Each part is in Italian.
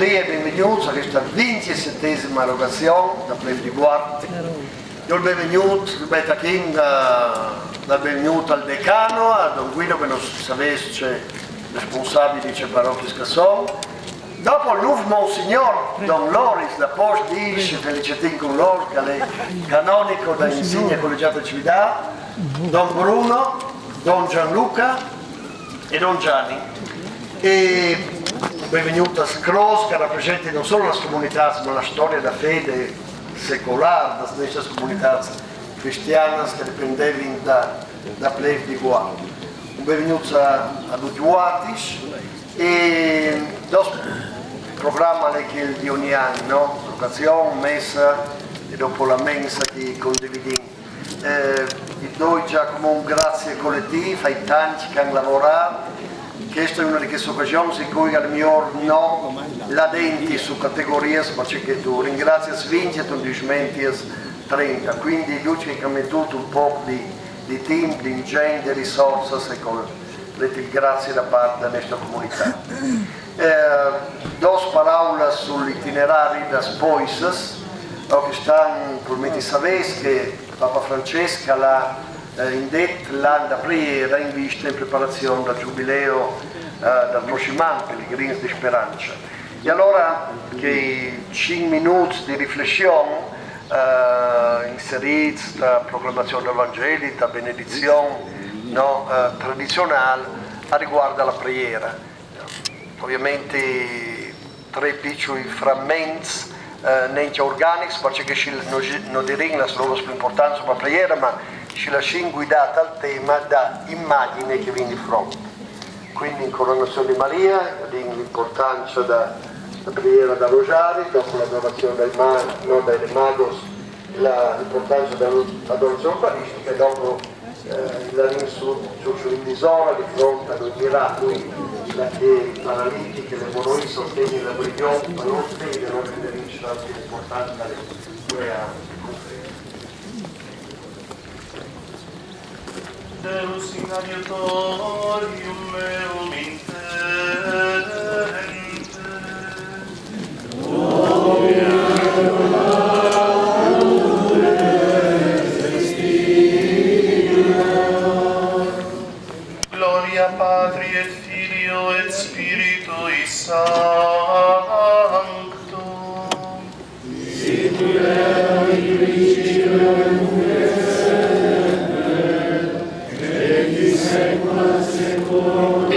dia e benvenuti a questa 27esima erogazione da Plef di Guardi. Io il benvenuto, ripeto, benvenuto al decano, a Don Guido che non sapesse responsabile di parrocchia Scasson. Dopo il nuovo Monsignor Don Loris, da post dice Felicitin con loro, che è canonico da Insignia Collegiata Cividad, Don Bruno, Don Gianluca e Don Gianni. E benvenuto a Scros, che rappresenta non solo la comunità, ma la storia da fede secolare da queste comunità cristiane che dipendevano da Plef di Guardi. Un benvenuto a tutti quanti. E dopo il programma che di ogni anno, no? L'occasione, messa e dopo la mensa che condividiamo. Vi do già come un grazie collettivo ai tanti che hanno lavorato. Questa è una di queste occasioni in cui al mio no la denti su categorie, perché tu ringrazio Svinci e tu 30, quindi gli ultimi che hanno mettuto un po' di tempo, di ingegno, di risorse e con grazie da parte della nostra comunità. Dos parole sull'itinerario da Spoises, che stanno, probabilmente sapete che Papa Francesca l'ha indetto l'anno da prima in vista in preparazione del giubileo del prossimo anno, Pellegrini di Speranza. E allora che 5 minuti di riflessione inseriti da proclamazione del Vangelo, da benedizione tradizionale a riguardo alla preghiera. Ovviamente 3 piccoli frammenti non organici perché non dicono solo più importanza per la preghiera, ma ci lasciamo guidata al tema da immagine che viene di fronte. Quindi in coronazione di Maria, l'importanza della preghiera da rosario, dopo l'adorazione dai magos, l'importanza dell'adorazione eucaristica, e dopo la sull'indisora di fronte ai miracoli, le paralitiche, le moroi sostegni, la brigione, ma non spiega, non riferisce l'importanza delle Deus in adiutorium meum intente. Gloria Patri et Filio et Spiritui Sancto. Sic erat in principio et nunc et secula seculorum.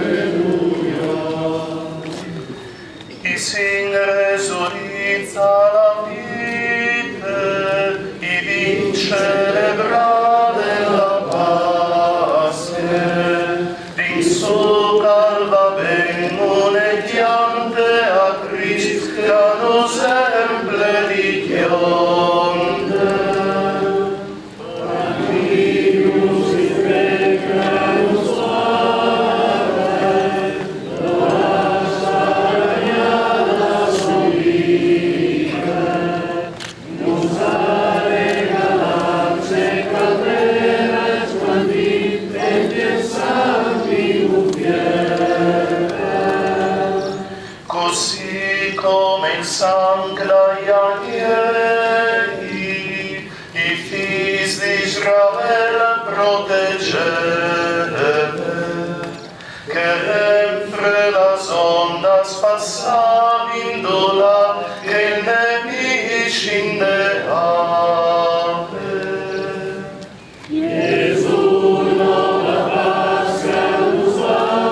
Alleluia. Is in resurrecta la vita, id in celebrare la Pasche, in su calva benediante a Christ, che nos empledicionte. Sancta Ianiei, i fils di Israel protegete, che entre las ondas passavindo là, che il nemici inneave. Gesù non la Pasca usuale,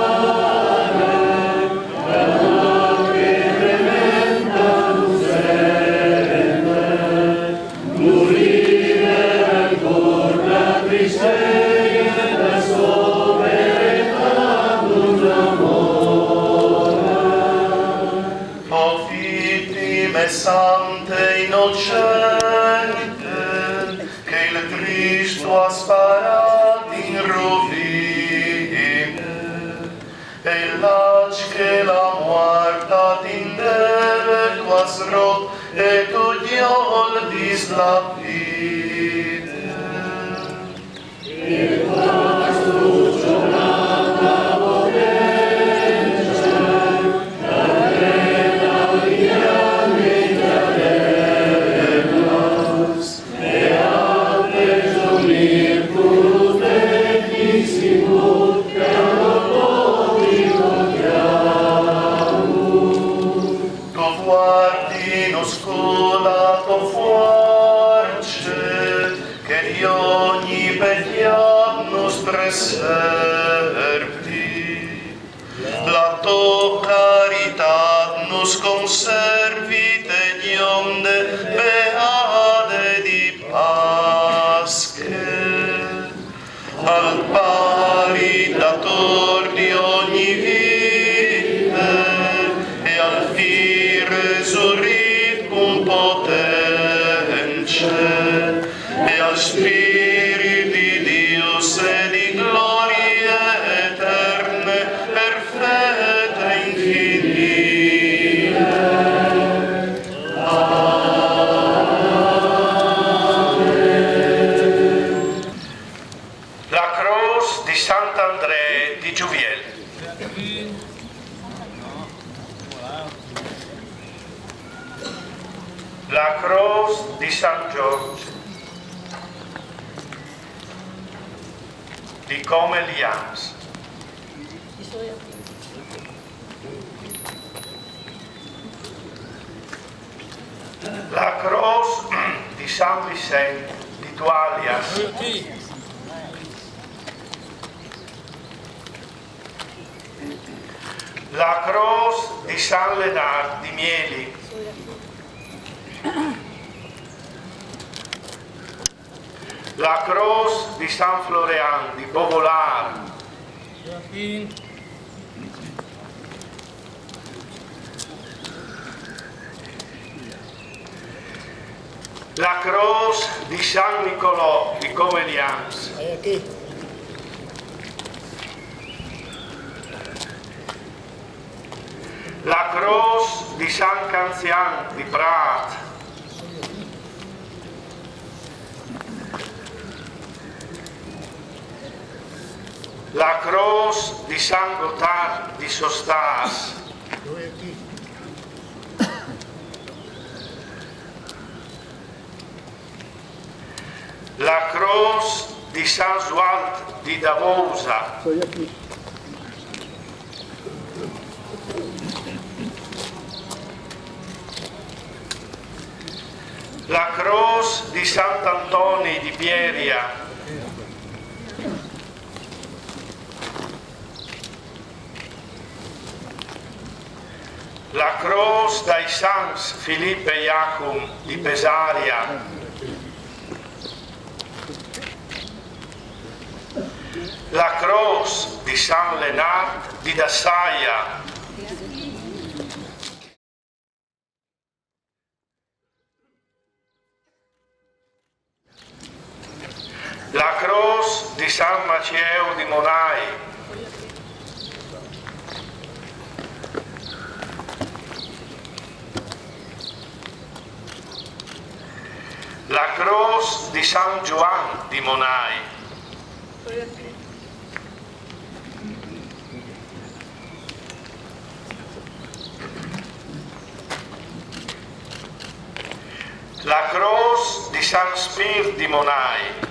Sante innocente, che il Cristo ha sparato in rovine, e l'agi che la morta t'indere tu has rot, e tu diol dis la vita. E tu guardi lo scolato force, che di ogni pecchiam preservi. La tua carità nos conservite di onde beate di Pasche, al pari dator di ogni vite e al fi resurrit cum potence e al Spirit di Dios e di glorie eterne perfette infinite. La Croce di Sant'André di Jouviel. La Croce di San Giorgio di Comelians. La Croce di San Vicente di Toalias. La Croce di San Leonard di Mieli. La Croce di San Florian di Bovolar. La Croce di San Nicolò di Comelians. La Croce di San Canzian di Prat. La Croce di San Gotthard di Sostas. La Croce di San Sualt di Davosa. La Croce di Sant'Antoni di Pieria. La Croce dai Sans Filippo e Iacum di Pesaria. La Croce di San Leonard di Dassaia. La Croce di San Macieo di Monai. La Croce di San Giovan di Monai. La Croce di San Spir di Monai.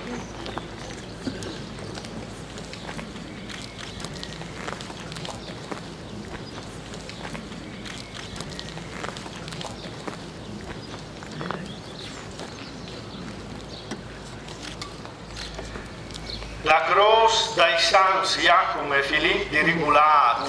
La Croce dai Sans Iacum e Filippo di Rigulat.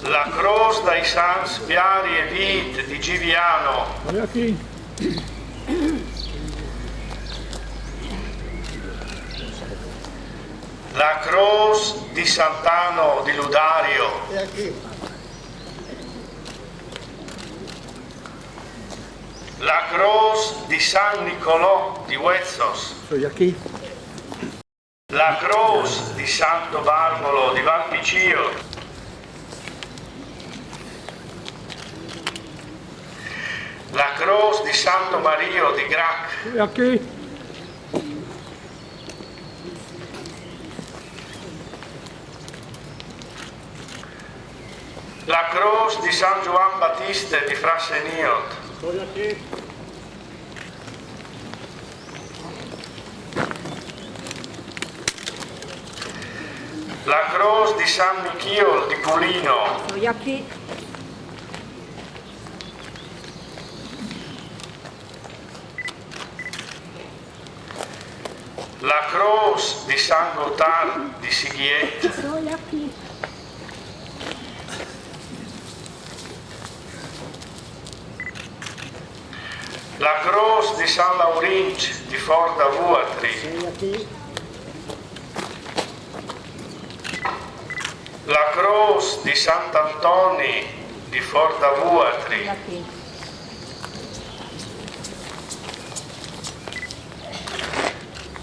La Croce dai Sans Piari e Vit di Giviano. La Croce di Sant'Ano di Ludario. La Croce di San Nicolò di Huezzos. La Croce di Santo Barbolo di Valpicio. La Croce di Santo Mario di Grac. La Croce Cruz di San Juan Battista di Frasseniot, la Cruz di San Michiel di Culino, Estoy aquí. la Cruz di San Gotthard di Sighiet, Estoy aquí. la Cruz di San Laurinc di Forda Vuatri, Estoy aquí. la Cruz di Sant'Antoni di Forda Vuatri, Estoy aquí.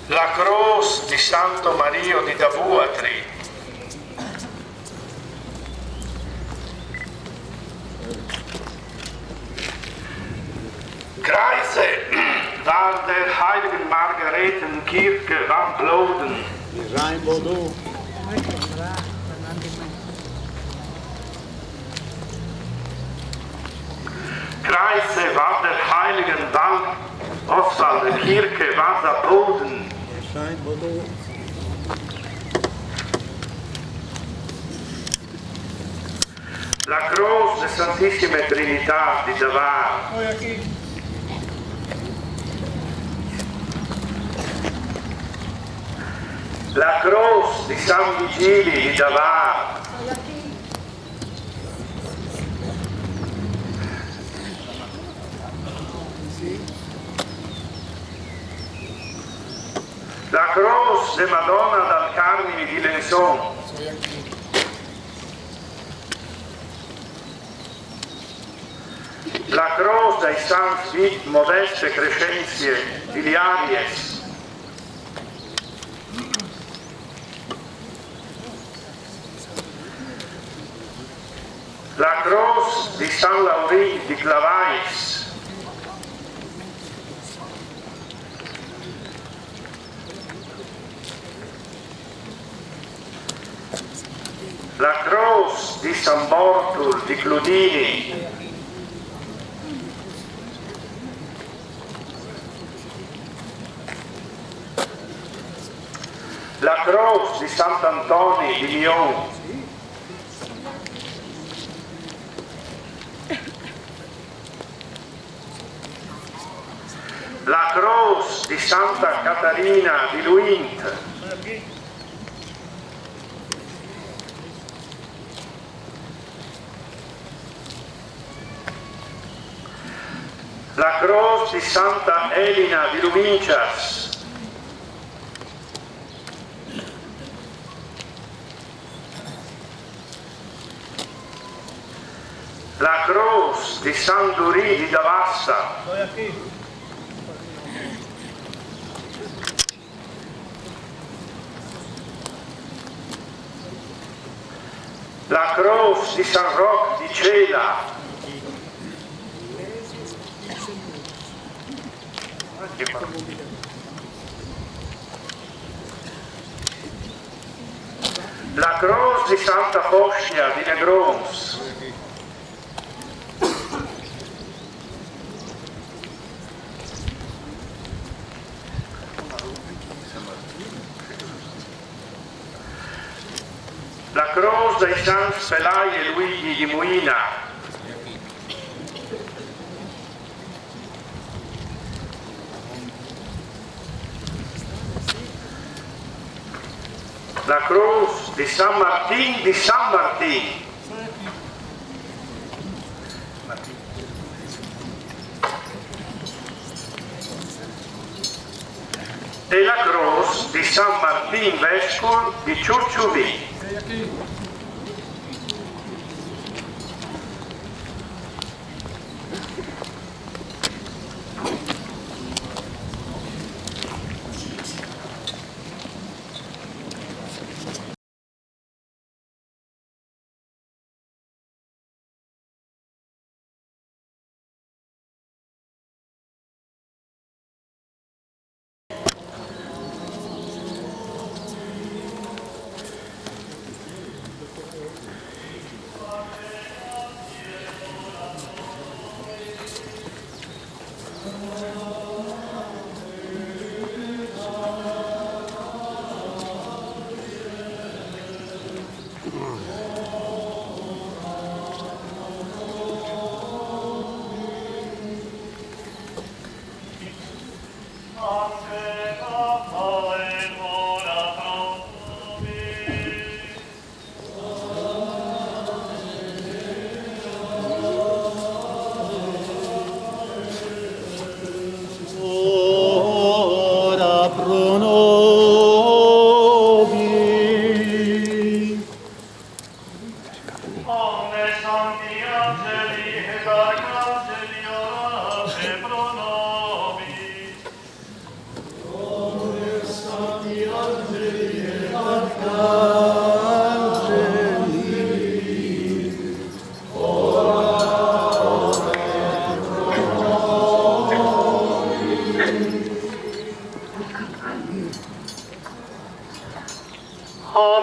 la Cruz di Santo Mario di Davuatri, Kreise war der Heiligen Margaretenkirche van Bloden, Kreise war der Heiligen Oswald Kirche Wasserboden, la Cruz de Santissima Trinità di Davar, la Cruz di San Vigili di Davar, Estoy aquí. la Cruz de Madonna dal Carmine di Lenzon, la Cruz dai Sans Vit Modeste Crescenzie Filiaries, la Cruz di San Laurin di Clavais, la Cruz di San Bortul di Cludini, la Cruz di Sant'Antoni di Lyon, la Cruz di Santa Catarina di Luint, la Cruz di Santa Elina di Lumincias, la Cruz di San Durì di Davassa, la Cruz di San Roque di Cela, la Cruz di Santa Foscia di Negrons, la Cruz dei Sans Pelai e Luigi di Muina, la Cruz di San Martín di San Martín, e la Cruz di San Martín Vescovo di Ciurciuvì.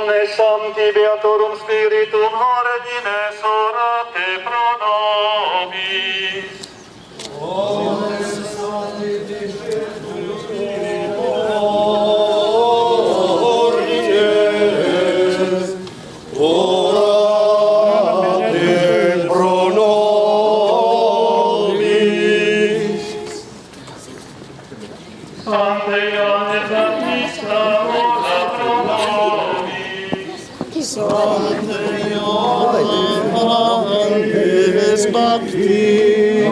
Omnes Sancti Beatorum Spiritum Ordines orate pro nobis. Sancte Ioannes Baptista, ora pro nobis. Sancte Ioannes Baptista,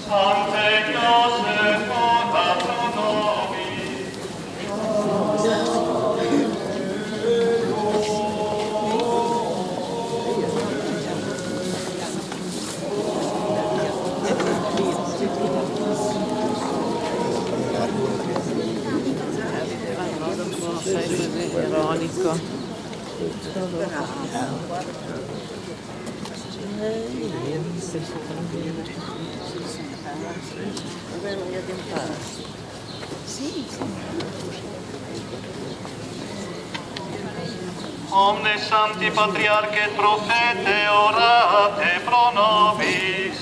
Sancte Joseph, ora pro nobis. Ironico. Omnes Sancti Patriarche et Prophete, orate pro nobis.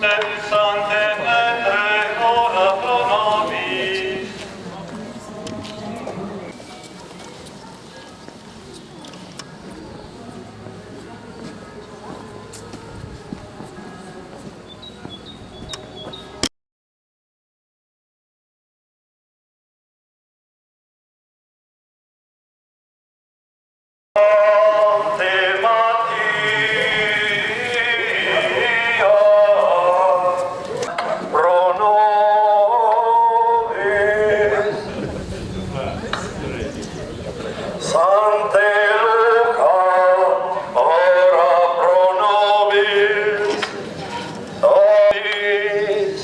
Et Sancte Petre, ora pro nobis. Sancte Maria, pro nobis. Sancte Luca, ora pro nobis. Nobis.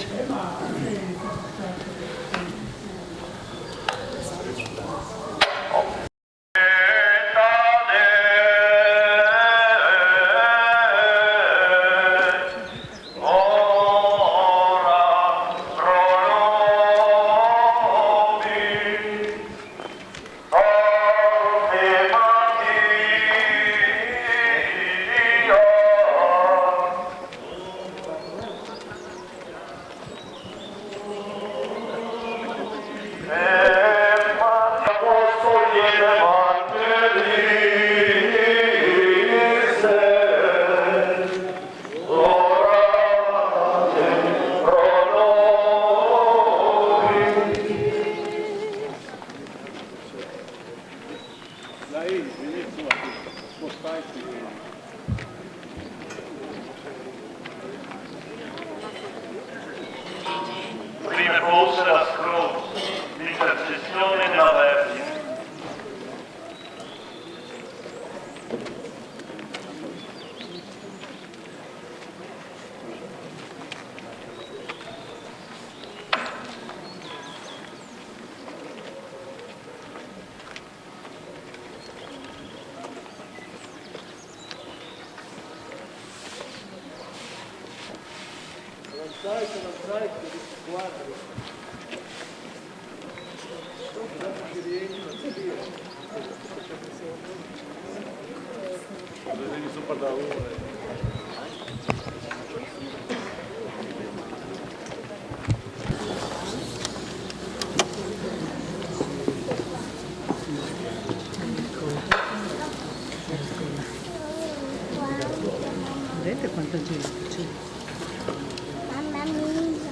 Prime fosse la croce, l'intercessione della Vergine. Vedete quanta gente c'è? Mamma mia.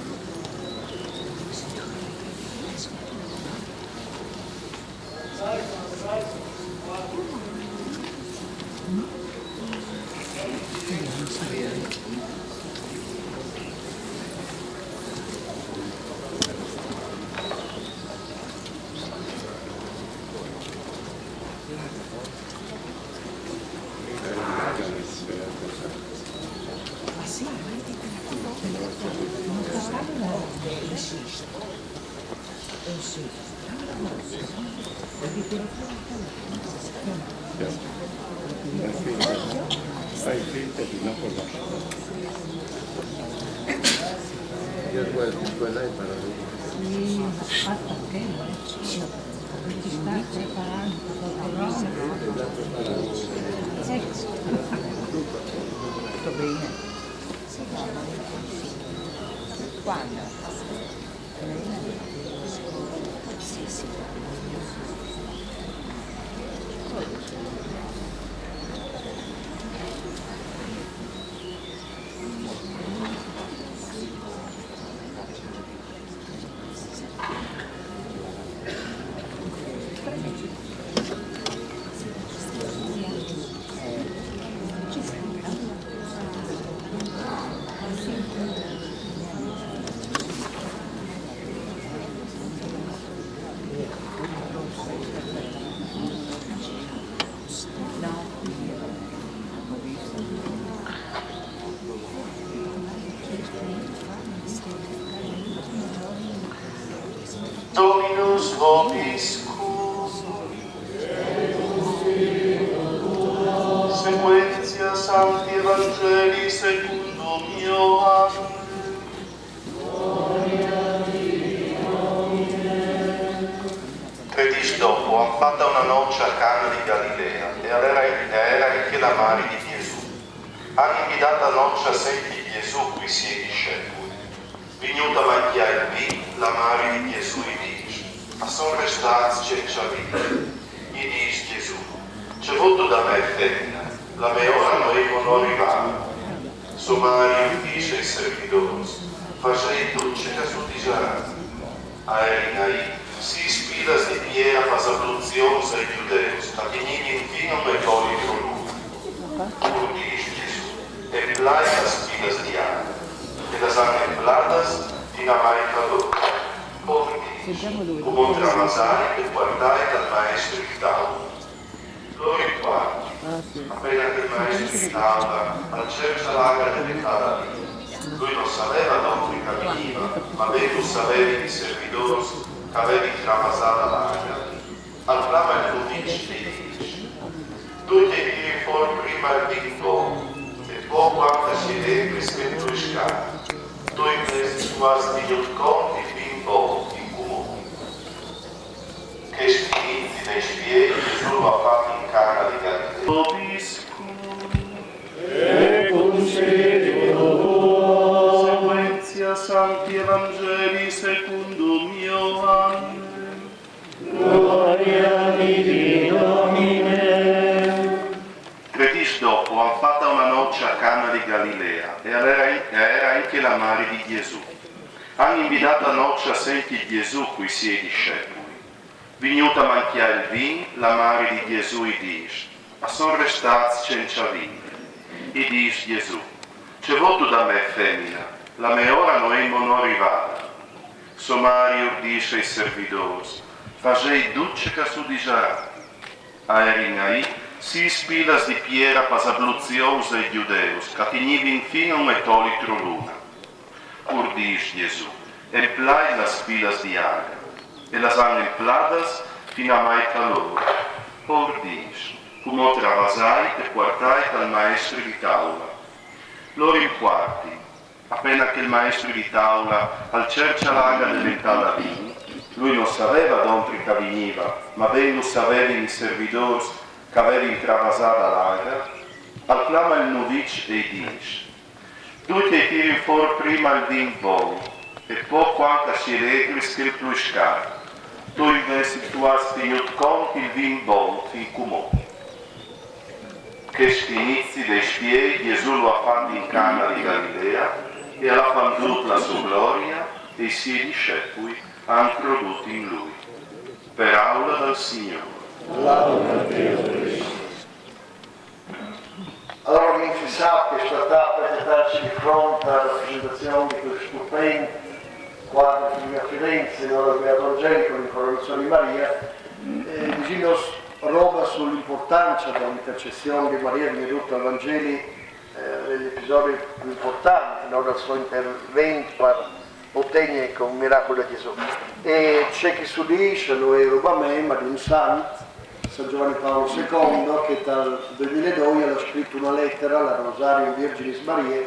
Fai finta di non conoscere. Quella è meravigliosa. Sì, fatto che ci sta preparando tutto bene. Quando? Sì, sì. Dominus vobiscum. Sequentia Sancti Evangelii secundum Ioannem. Tre dopo han fatta una noccia a Cana di Galilea e era anche la madre di Gesù. Hanno invitato a noccia sempre Gesù qui si discepoli. Venuta mangiare qui la madre di Gesù e dice, a son restati senza vita. Gli dice Gesù, c'è voluto da me femmina, la mia ora non arrivava. Suo marito dice ai servitori, facei dolce che su di sarà. A Erinai, si ispira di piera pasabluzione ai giudei, a chi in fino me togli di lui. Pur dice Gesù, e plai la spina di Anna. E las han empleadas dinamita loro. Poi come travasare e guardare dal maestro di tavola. Loro in quarto, appena che il maestro di tavola al cerca l'agra dell'età lì. Lui non sapeva dove camminiva, ma lui sapeva i servitori che avevano travasato l'agra. Al bravo il giudice gli dice, tu ti tiri fuori prima il bimbo e poi quando si deve scritto in scala. Tu invece tu hai sviluppato conti bimbo in comune. Che spinti dei spieghi Gesù lo ha fatto in Cana di Galilea. Vobiscum e concedi sequentia Sancti Evangelii secundum Ioannem. Gloria tibi Domine. 3 giorni dopo hanno fatto una noccia a Cana di Galilea e era anche la madre di Gesù. Hanno invitato a noccia sempre Gesù qui si è discepoli. Venuta a mangiare il vino, la madre di Gesù gli dice, ma sono restati senza vino. Gli dice Gesù, c'è voluto da me femmina, la mia ora non è arrivata. Suo marito dice ai servitori, facei dolce che su di sarà. A Erinai, si ispiras di piera pasabluzios ai giudeus, che tenivi infino e tolitro luna. Pur dice Gesù, emplai las pilas di agra, e las han empladas fino a mai calore. Pur dice, come travasai e quartai al maestro di tavola. Loro in quarti, appena che il maestro di tavola al cercia l'aga dell'entrata vini, lui non sapeva dove che veniva, ma ben lo sapevano i servitori che avevano travasato l'aga, al clama il novice e dice, tu ti tiri fuori prima il vin buono, e poi quando si regli scritto lo scarto, tu invece tu hai tenuto conto il vin buono fin comune. Che inizi dei spieghi Gesù lo ha fatto in Cana di Galilea e ha fatto la sua gloria e i suoi discepoli hanno creduto in lui. Per aula del Signore. Allora mi fissavo che stata per metterci di fronte alla presentazione di questo stupendo quadro di Firenze, dove il Beato Angelico, l'incoronazione di Maria, dicendo roba sull'importanza dell'intercessione di Maria venuta al Vangeli l'episodio più importante, no, del suo intervento per ottenere con il miracolo di Gesù. E c'è chi si dice, lo è roba ma di un santo, San Giovanni Paolo II, che dal 2002 ha scritto una lettera alla Rosario Virginis Maria,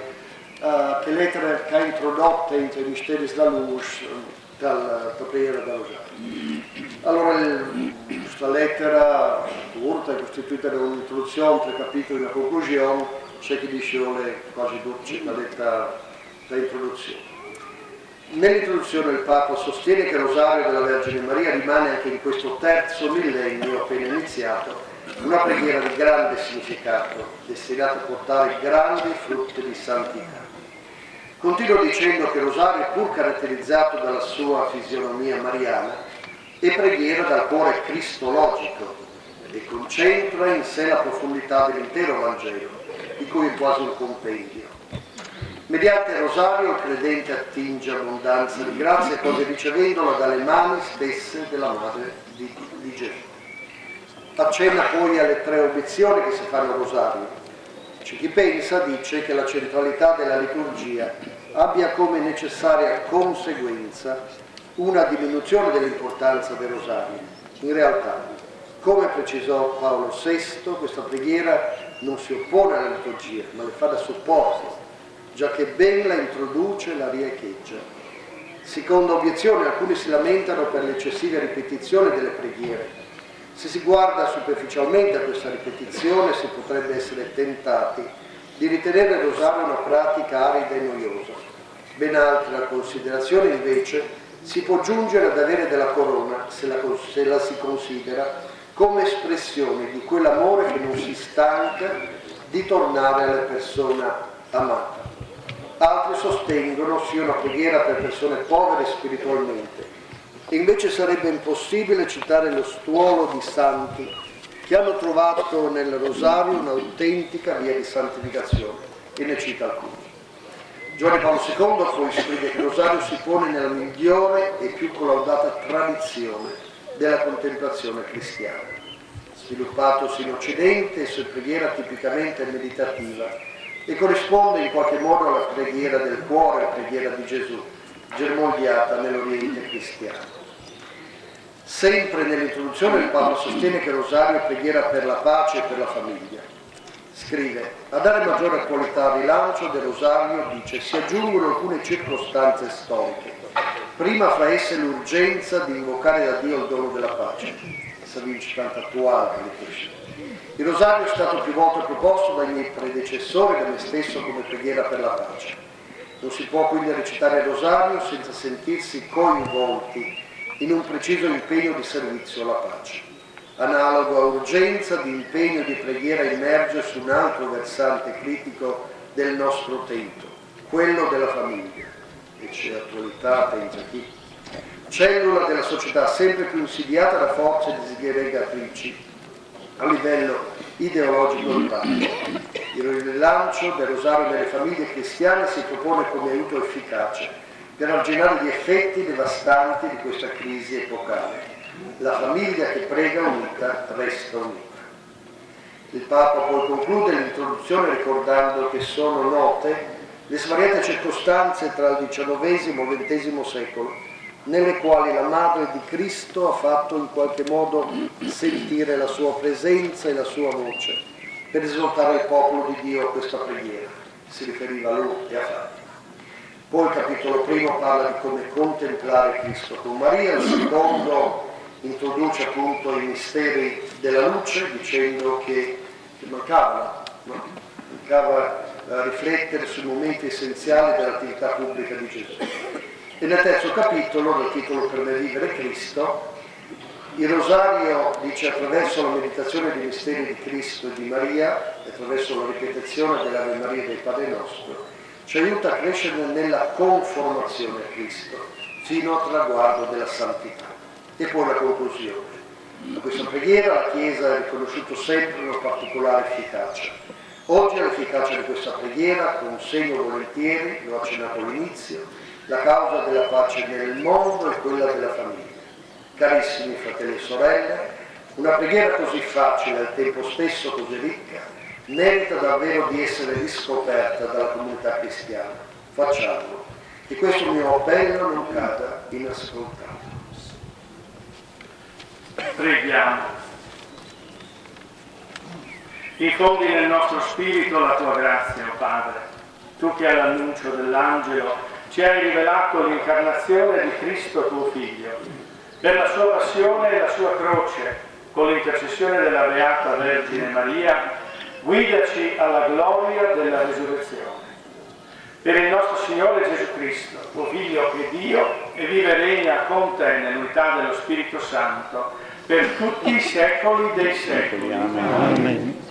che lettera che ha introdotto entro i misteri della luce dal preghiera da Rosario. Allora, questa lettera corta è costituita da un'introduzione, 3 capitoli e una conclusione, c'è chi dice quasi dolce la lettera da introduzione. Nell'introduzione il Papa sostiene che il Rosario della Vergine Maria rimane anche in questo terzo millennio appena iniziato una preghiera di grande significato, destinata a portare grandi frutti di santità. Continua dicendo che il Rosario, pur caratterizzato dalla sua fisionomia mariana, è preghiera dal cuore cristologico e concentra in sé la profondità dell'intero Vangelo, di cui è quasi un compendio. Mediante il Rosario il credente attinge abbondanza di grazia, così ricevendola dalle mani stesse della Madre di Gesù. Accenna poi alle 3 obiezioni che si fanno al Rosario. C'è chi pensa, dice, che la centralità della liturgia abbia come necessaria conseguenza una diminuzione dell'importanza del Rosario. In realtà, come precisò Paolo VI, questa preghiera non si oppone alla liturgia, ma le fa da supporto, già che ben la introduce e la riecheggia. Seconda obiezione, alcuni si lamentano per l'eccessiva ripetizione delle preghiere. Se si guarda superficialmente a questa ripetizione si potrebbe essere tentati di ritenere il Rosario una pratica arida e noiosa. Ben altra considerazione invece si può giungere ad avere della corona se la si considera come espressione di quell'amore che non si stanca di tornare alla persona amata. Altri sostengono sia una preghiera per persone povere spiritualmente. E invece sarebbe impossibile citare lo stuolo di santi che hanno trovato nel Rosario un'autentica via di santificazione, e ne cita alcuni. Giovanni Paolo II poi scrive che il Rosario si pone nella migliore e più collaudata tradizione della contemplazione cristiana. Sviluppatosi in Occidente, esso è preghiera tipicamente meditativa e corrisponde in qualche modo alla preghiera del cuore, la preghiera di Gesù, germogliata nell'Oriente cristiano. Sempre nell'introduzione il Papa sostiene che il Rosario è preghiera per la pace e per la famiglia. Scrive: a dare maggiore attualità al rilancio del Rosario, dice, si aggiungono alcune circostanze storiche. Prima fra esse l'urgenza di invocare da Dio il dono della pace. Questa vincitante attuale di Krishna. Il Rosario è stato più volte proposto dai miei predecessori e da me stesso come preghiera per la pace. Non si può quindi recitare il Rosario senza sentirsi coinvolti in un preciso impegno di servizio alla pace. Analogo a urgenza di impegno di preghiera emerge su un altro versante critico del nostro tempo, quello della famiglia, e c'è attualità, pensa chi, cellula della società sempre più insidiata da forze disgregatrici a livello ideologico locale. Il rilancio del Rosario delle famiglie cristiane si propone come aiuto efficace per arginare gli effetti devastanti di questa crisi epocale. La famiglia che prega unita resta unita. Il Papa poi conclude l'introduzione ricordando che sono note le svariate circostanze tra il XIX e il XX secolo nelle quali la Madre di Cristo ha fatto in qualche modo sentire la sua presenza e la sua voce per esortare il popolo di Dio a questa preghiera. Si riferiva a lui e a Fatima. Poi il capitolo primo parla di come contemplare Cristo con Maria, il secondo introduce appunto i misteri della luce dicendo che mancava riflettere sui momenti essenziali dell'attività pubblica di Gesù. E nel terzo capitolo, dal titolo Per me vivere Cristo, il Rosario dice attraverso la meditazione dei misteri di Cristo e di Maria, attraverso la ripetizione dell'Ave Maria e del Padre Nostro, ci aiuta a crescere nella conformazione a Cristo, fino al traguardo della santità. E poi la conclusione. A questa preghiera la Chiesa ha riconosciuto sempre una particolare efficacia. Oggi l'efficacia di questa preghiera consegno volentieri, l'ho accennato all'inizio, la causa della pace nel mondo e quella della famiglia. Carissimi fratelli e sorelle, una preghiera così facile e al tempo stesso così ricca merita davvero di essere riscoperta dalla comunità cristiana. Facciamolo, e questo mio appello non cada inascoltato. Preghiamo. Infondi nel nostro spirito la tua grazia, o Padre, tu che all'annuncio dell'angelo ci hai rivelato l'incarnazione di Cristo tuo Figlio, per la sua passione e la sua croce, con l'intercessione della Beata Vergine Maria, guidaci alla gloria della risurrezione. Per il nostro Signore Gesù Cristo, tuo Figlio che è Dio e vive e regna con te nell'unità dello Spirito Santo, per tutti i secoli dei secoli. Amen.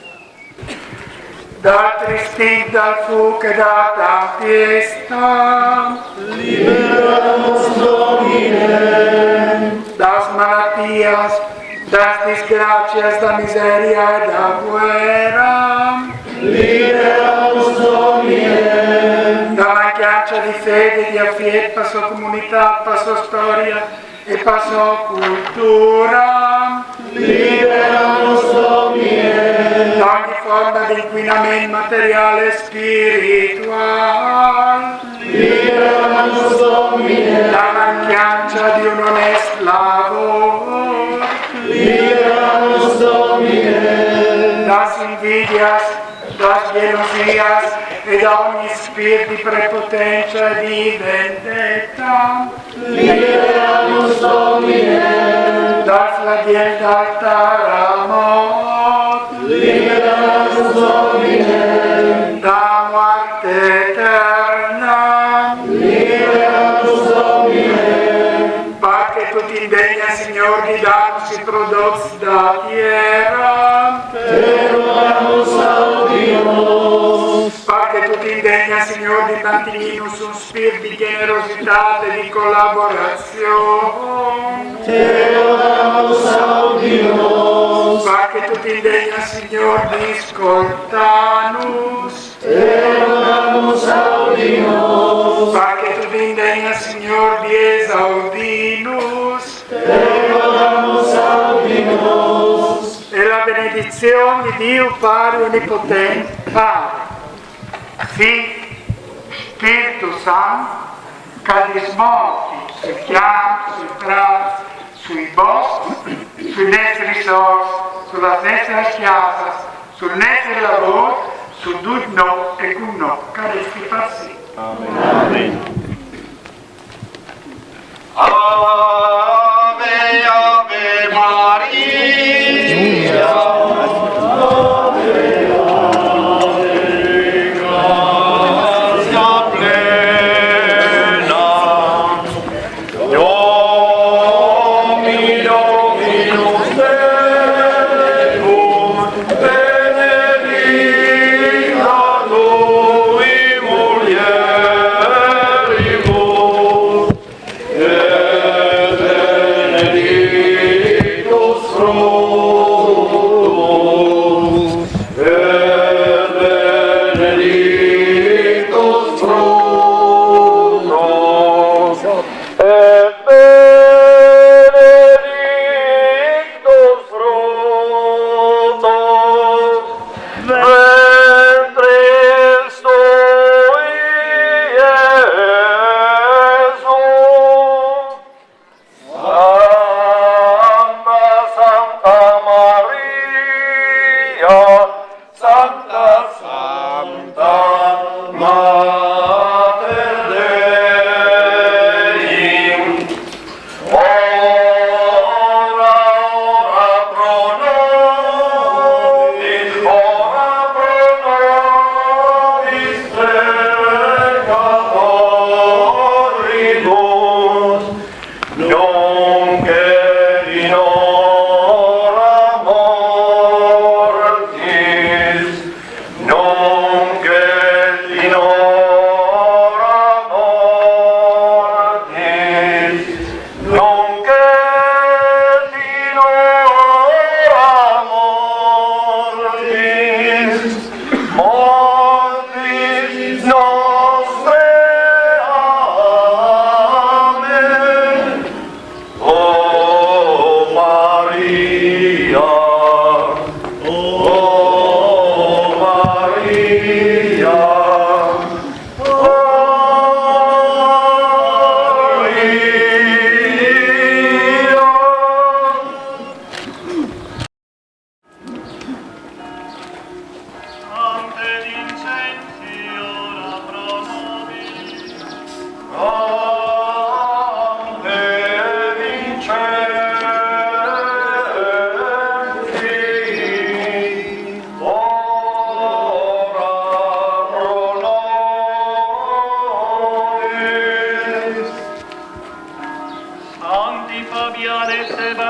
Dal tristi, dal fu che data fiesta, Liberanos Domine, das malattias, das desgracias, da miseria e da guerra, liberanos Domine, da mancanza di fede, di affiet, passò comunità, passò storia e passò cultura, liberanos Domine, da ogni forma di inquinamento materiale e spirituale, liberanos Domine, la mancanza di un onesto lavoro, liberanos Domine, das invidias, das gelosias e da ogni spirito di prepotenza e di vendetta, liberanos Domine, dal flagel d'altara morte, liberanos Domine, da morte eterna, liberanos Domine, perché tutti indegna, Signor, di darci prodotti da terra, te rogamos audios, perché tutti indegna, Signor, di mantenernos un spirito di generosità e di collaborazione, te rogamos audios, perché tutti indegna, Signor, di ascoltarnos, te rogamos audios, perché tutti indegna, Signor, di esaudirnos, te rogamos audios, e la benedizione di Dio Padre Onnipotente, Padre, Figlio, Spirito Santo, che smorti sui fianchi, sui prati, sui boschi, sui nostri risorse, sulle nostre chiese, sul nostro lavoro, su tutti noi e con noi, che resti per sempre. Amen. Ave, Ave Maria. Benedicta tui mulieris,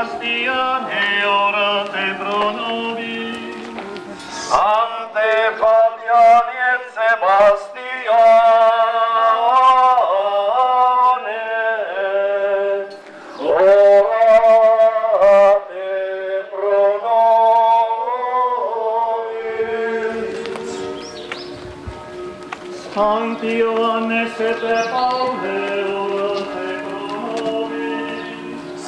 Sebastiane, ora te pro nobis. Ante Fabiani et Sebastiane, orate pro nobis. Sancti Ioannes et Paule, orate pro nobis.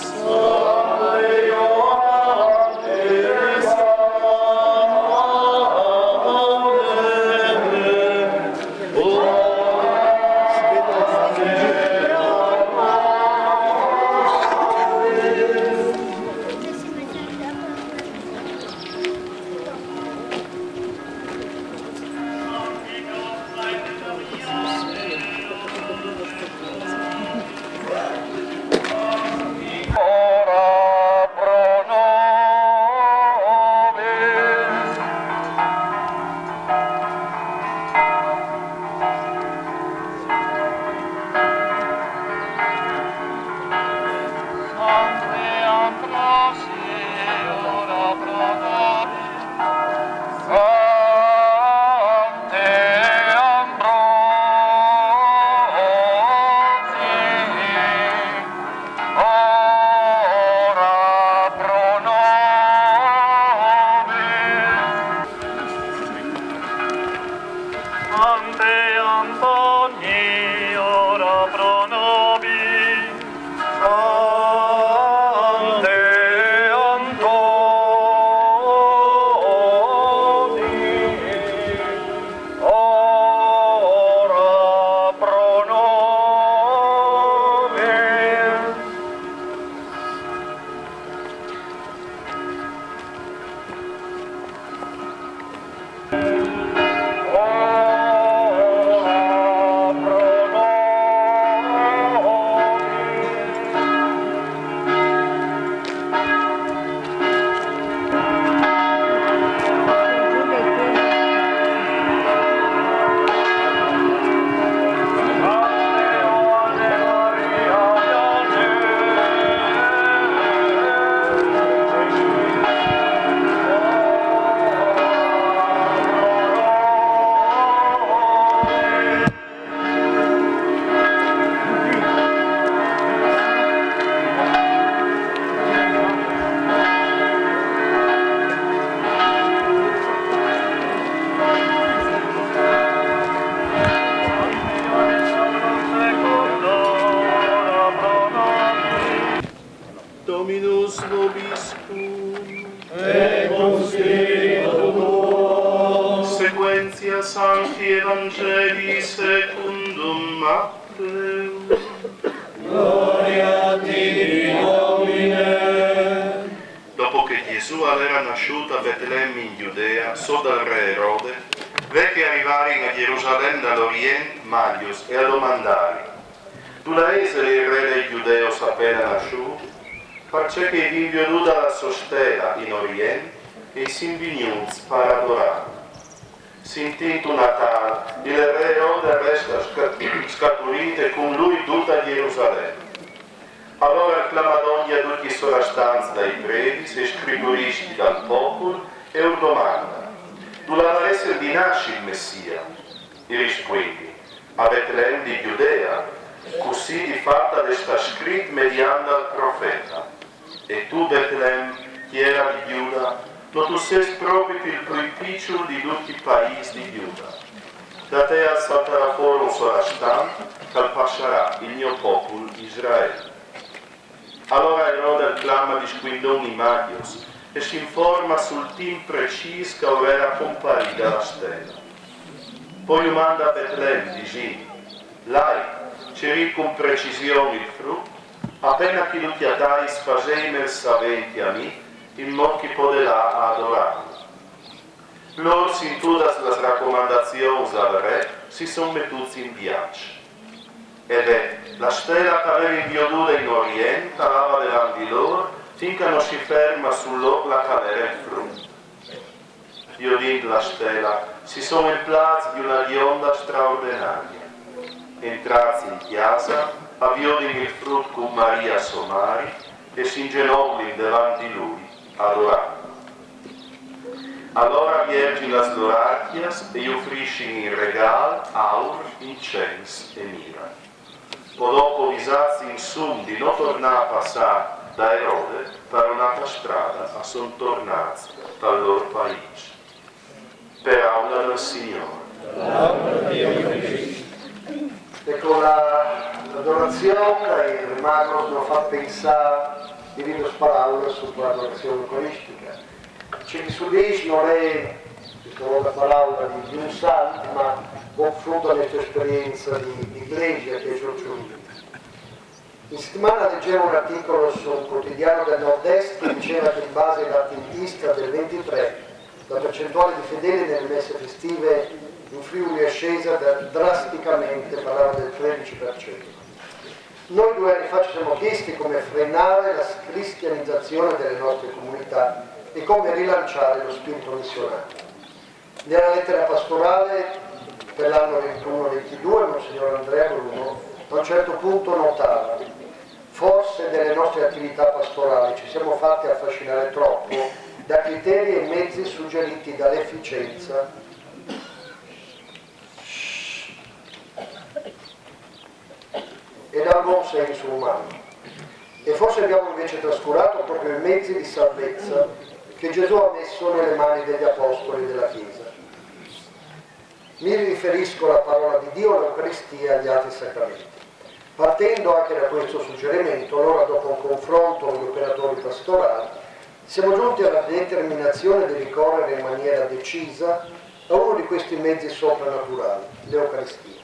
Sancte Ioannes ora pro nobis. Sancte Ambrosie, ora pro nobis. Sancte Ambrosie, ora pro nobis. Sancte Antoni, ora pro nobis. Sancte Antoni, ora pro nobis. Ora pro Dominus vobiscum. Sequentia Sancti Evangelii secundum Matteum. Dopo che Gesù era nasciuto a Betlemme in Giudea, sotto il re Erode, vecchi arrivare a Gerusalemme dall'Oriente Maglius e a domandare: tu la essere il re dei Giudeos appena nasciuto? Perché che vi venuta dalla sua stella in Oriente e si invignuts per adorare. Sentito Natale, il re Erode resta scaturito con lui tutta Gerusalemme. Allora clama d'ogni a tutti i sorastanzi dai brevi, se scriturisci dal popolo, e lo domanda: tu la essere di nasci il Messia? E rispondi: a Betlemme di Giudea, così di fatta resta scritto mediante il profeta. E tu, Betlemme, chiera di Giuda, non tu sei proprio il più piccolo di tutti i paesi di Giuda. Da te salterà fuori un sorastante che pascerà il mio popolo Israele. Allora Erode clama di squindoni Maglios e si informa sul team preciso che ora comparita la stella. Poi manda a Betlemme, dice: lei c'eri con precisione il frutto, appena che lo chiatai sfasei saventi a me, in modo che poterà adorare. Loro, sin todas las raccomandazioni al re, si sono mettuti in viaggio. Ed è la stella che aveva inviato in Oriente, andava davanti di loro, finché non si ferma sull'orla che era il frutto. Io dico la stella, si sono in piazza di una bionda straordinaria. Entrati in chiesa, avviò il frutto con Maria Somari, e si ingenocchi davanti lui, adorando. Allora viergi las glorachias e offrisci in regal aur, incens e mira. Po dopo visazzi in sum di non tornare a passare da Erode per un'altra strada a son tornarsi dal loro paese. Per aula del Signore. E con l'adorazione il Magos nos fa pensare di Dio parola sull'adorazione eucaristica. Ci risulisce non è questa parola di un santo, ma confronto alla nostra esperienza di iglesia che è Giorgio. In settimana leggevo un articolo su un quotidiano del nord-est che diceva che in base ai dati ISTA del 23 la percentuale di fedeli nelle messe festive in Friuli è scesa drasticamente, parlava del 13%. Noi 2 anni fa ci siamo chiesti come frenare la cristianizzazione delle nostre comunità e come rilanciare lo spirito missionario. Nella lettera pastorale per l'anno 21-22 Monsignor Andrea Bruno a un certo punto notava: forse delle nostre attività pastorali ci siamo fatti affascinare troppo da criteri e mezzi suggeriti dall'efficienza e dal buon senso umano. E forse abbiamo invece trascurato proprio i mezzi di salvezza che Gesù ha messo nelle mani degli apostoli della Chiesa. Mi riferisco alla parola di Dio, all'Eucaristia e agli altri sacramenti. Partendo anche da questo suggerimento, allora dopo un confronto con gli operatori pastorali, siamo giunti alla determinazione di ricorrere in maniera decisa a uno di questi mezzi soprannaturali, l'Eucaristia.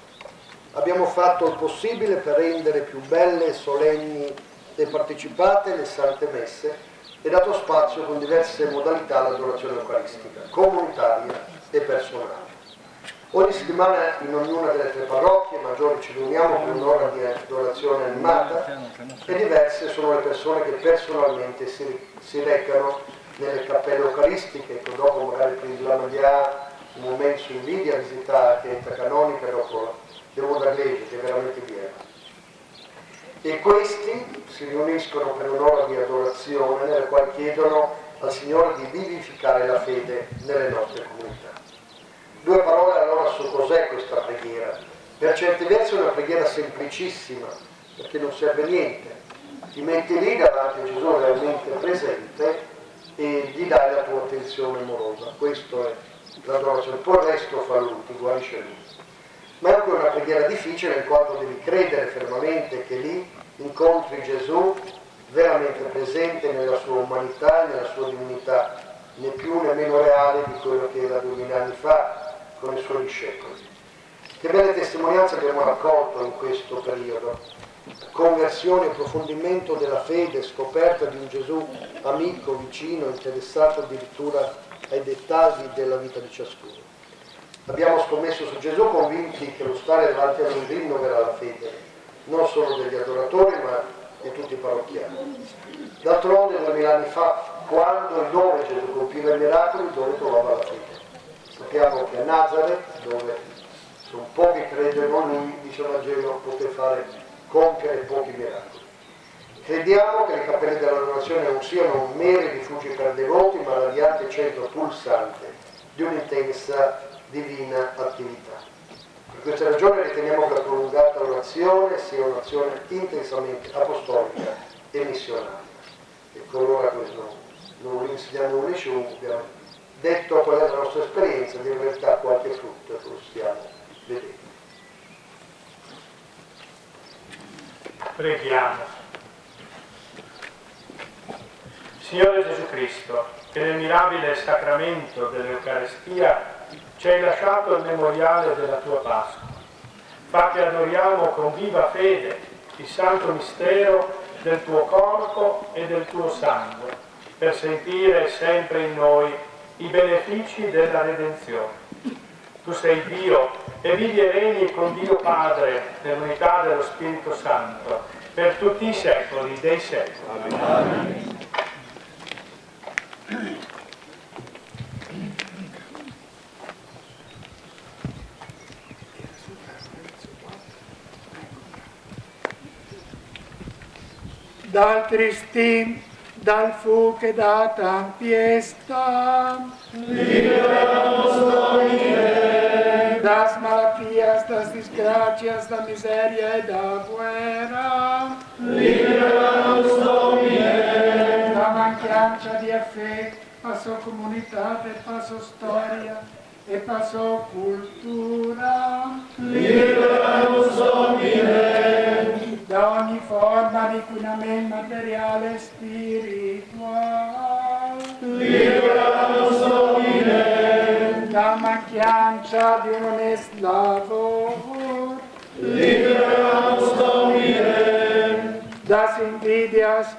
Abbiamo fatto il possibile per rendere più belle e solenni e partecipate le Sante Messe e dato spazio con diverse modalità all'adorazione eucaristica, comunitaria e personale. Ogni settimana in ognuna delle 3 parrocchie maggiori ci riuniamo per un'ora di adorazione animata e diverse sono le persone che personalmente si recano nelle cappelle eucaristiche, che dopo magari prendono un momento su invidia a visitare chiesa canonica dopo devo da legge, che è veramente piena. E questi si riuniscono per un'ora di adorazione nella quale chiedono al Signore di vivificare la fede nelle nostre comunità. 2 parole allora su cos'è questa preghiera. Per certi versi è una preghiera semplicissima, perché non serve niente. Ti metti lì davanti a Gesù realmente presente e gli dai la tua attenzione amorosa. Questo è l'adorazione. Poi il resto fa lui, ti guarisce lui. Ma è anche una preghiera difficile in quanto devi credere fermamente che lì incontri Gesù veramente presente nella sua umanità e nella sua divinità, né più né meno reale di quello che era 2000 anni fa con i suoi discepoli. Che belle testimonianze abbiamo raccolto in questo periodo: conversione e approfondimento della fede, scoperta di un Gesù amico, vicino, interessato addirittura ai dettagli della vita di ciascuno. Abbiamo scommesso su Gesù convinti che lo stare davanti a lui rinnoverà la fede, non solo degli adoratori ma di tutti i parrocchiani. D'altronde 2000 anni fa, quando e dove Gesù compiva i miracoli, dove trovava la fede? Sappiamo che a Nazareth, dove sono pochi che credono in lui, dice il Vangelo, poté compiere pochi miracoli. Crediamo che le cappelle dell'adorazione non siano meri rifugi per devoti, ma l'adiante centro pulsante di un'intensa divina attività. Per questa ragione riteniamo che la prolungata orazione sia un'azione intensamente apostolica e missionaria. E colora questo non lo insegniamo nessuno, abbiamo detto qual è la nostra esperienza, di verità qualche frutto e lo stiamo vedendo. Preghiamo. Signore Gesù Cristo, che nel mirabile sacramento dell'Eucaristia ci hai lasciato il memoriale della tua Pasqua. Fa che adoriamo con viva fede il santo mistero del tuo corpo e del tuo sangue, per sentire sempre in noi i benefici della redenzione. Tu sei Dio e vivi e regni con Dio Padre nell'unità dello Spirito Santo per tutti i secoli dei secoli. Amen. dal tristim, dal fuche datam piestam. Libera-nos, Domine, das malatias, das disgracias, da miseria e da guerra. Libera-nos, Domine, da mancanza di affetto, passo comunitate, passo storia e passo cultura. Libera-nos, Domine, da ogni forma di inquinamento materiale e spirituale. Libera-nos, Domine, da mancanza di un onesto lavoro. Libera-nos, Domine, das invidias,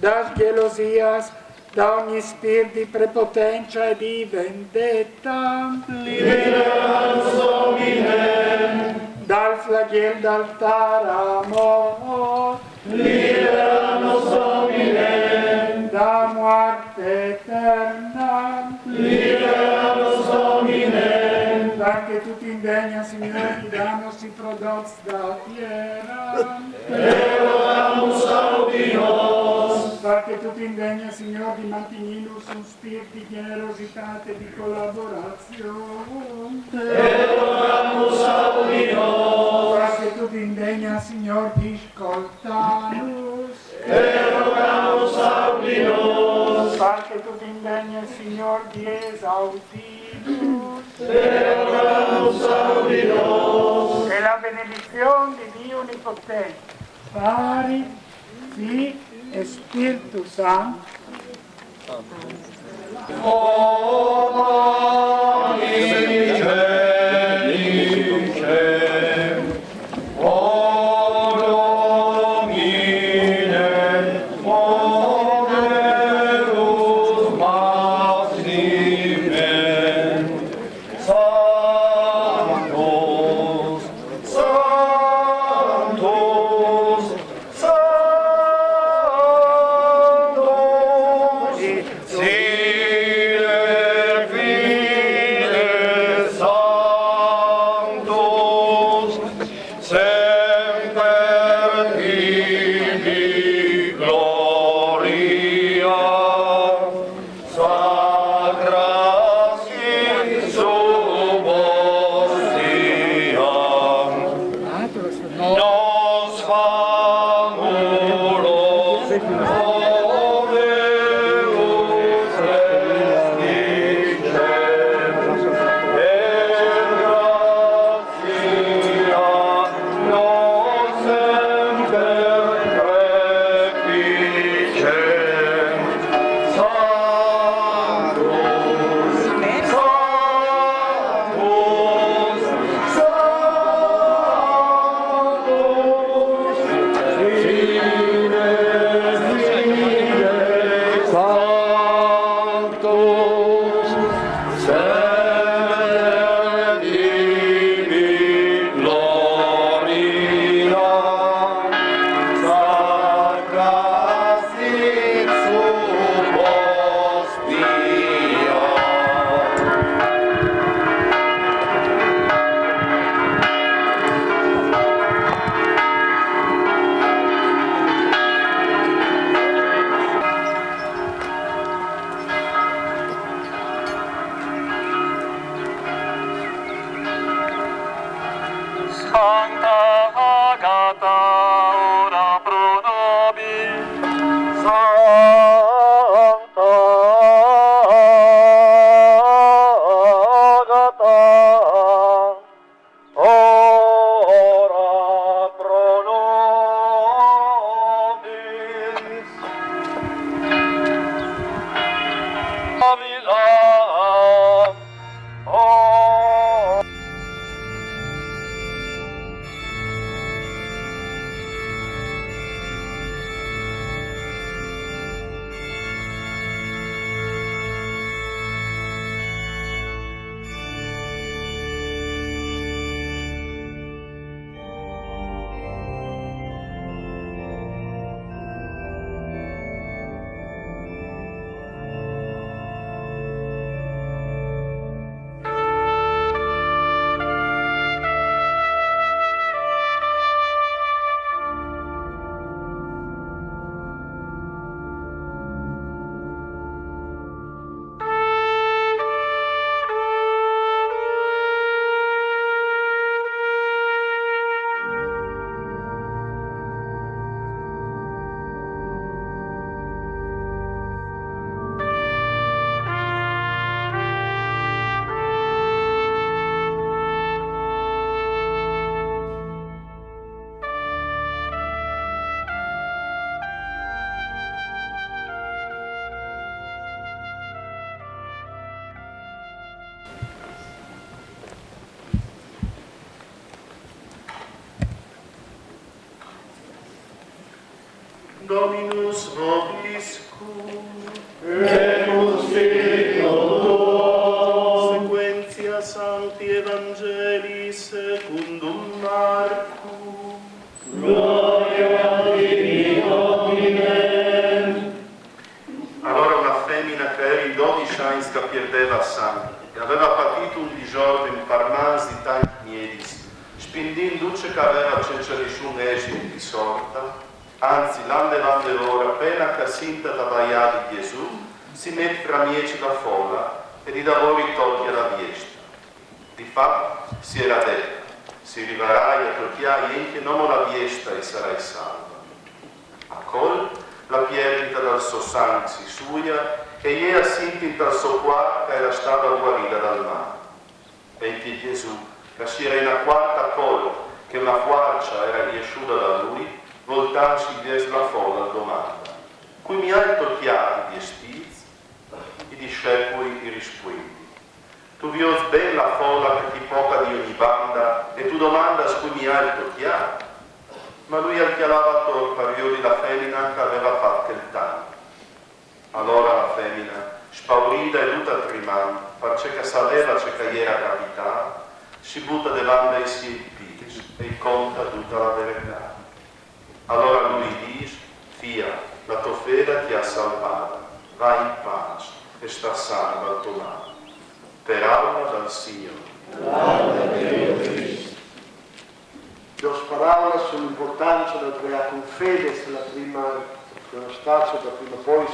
das gelosias, da ogni spirito di prepotenza e di vendetta. Libera-nos, Domine, dal flagel d'altar amor. Libera-nos, Domine, da morte eterna. Libera-nos, Domine, perché tutti indegna, Signore, ti danos i prodotti da tierra. Erogamus audinos, perché tutti indegna, Signore, di mantenernos un spirito di generosità e di collaborazione. Erogamus audinos, perché tutti indegna, Signore, di ascoltarnos. Erogamus audinos, perché tutti indegna, Signore, di esaudirnos. Erogamus audinos, e la benedizione di Dio Onnipotente, Padre, Figlio e Spirito Santo. Dominus vobiscum. Sequentia Sancti Evangelii secundum Marcum. Allora una femmina che era in 12 anni che perdeva sangue e aveva patito un disordine in parmans di tanti miedis, spindindo che aveva senza nessun esito di sorta, anzi l'ande l'ora appena che sinta da baia di Gesù, si mette fra mieci la folla e di lavori toglie la viesta. Di fatto si era detta, si rivarai a tocchiai anche non la viesta e sarai salva. A col la perdita dal suo sangue suia e ieri sinti dal suo cuore che era stata guarita dal male. E che Gesù, che si era in una quarta col che una faccia era riesciuta da lui, voltarsi verso la folla domanda: qui mi hai tocchiato di stiz? I discepoli gli rispondi: tu vios ben la folla che ti poca di ogni banda e tu domanda cui mi hai tocchiato? Ma lui alchialava torpa di la femmina che aveva fatto il tanto. Allora la femmina, spaurita e tutta tremante, perché sapeva che era capitata, si butta davanti ai suoi piedi e conta tutta la verità. Allora lui dice: fia, la tua fede ti ha salvata, vai in pace e sta salva al tuo mano. Parola dal Signore. Dos parolas sull'importanza del creatum fides, la prima, nello spazio da prima poi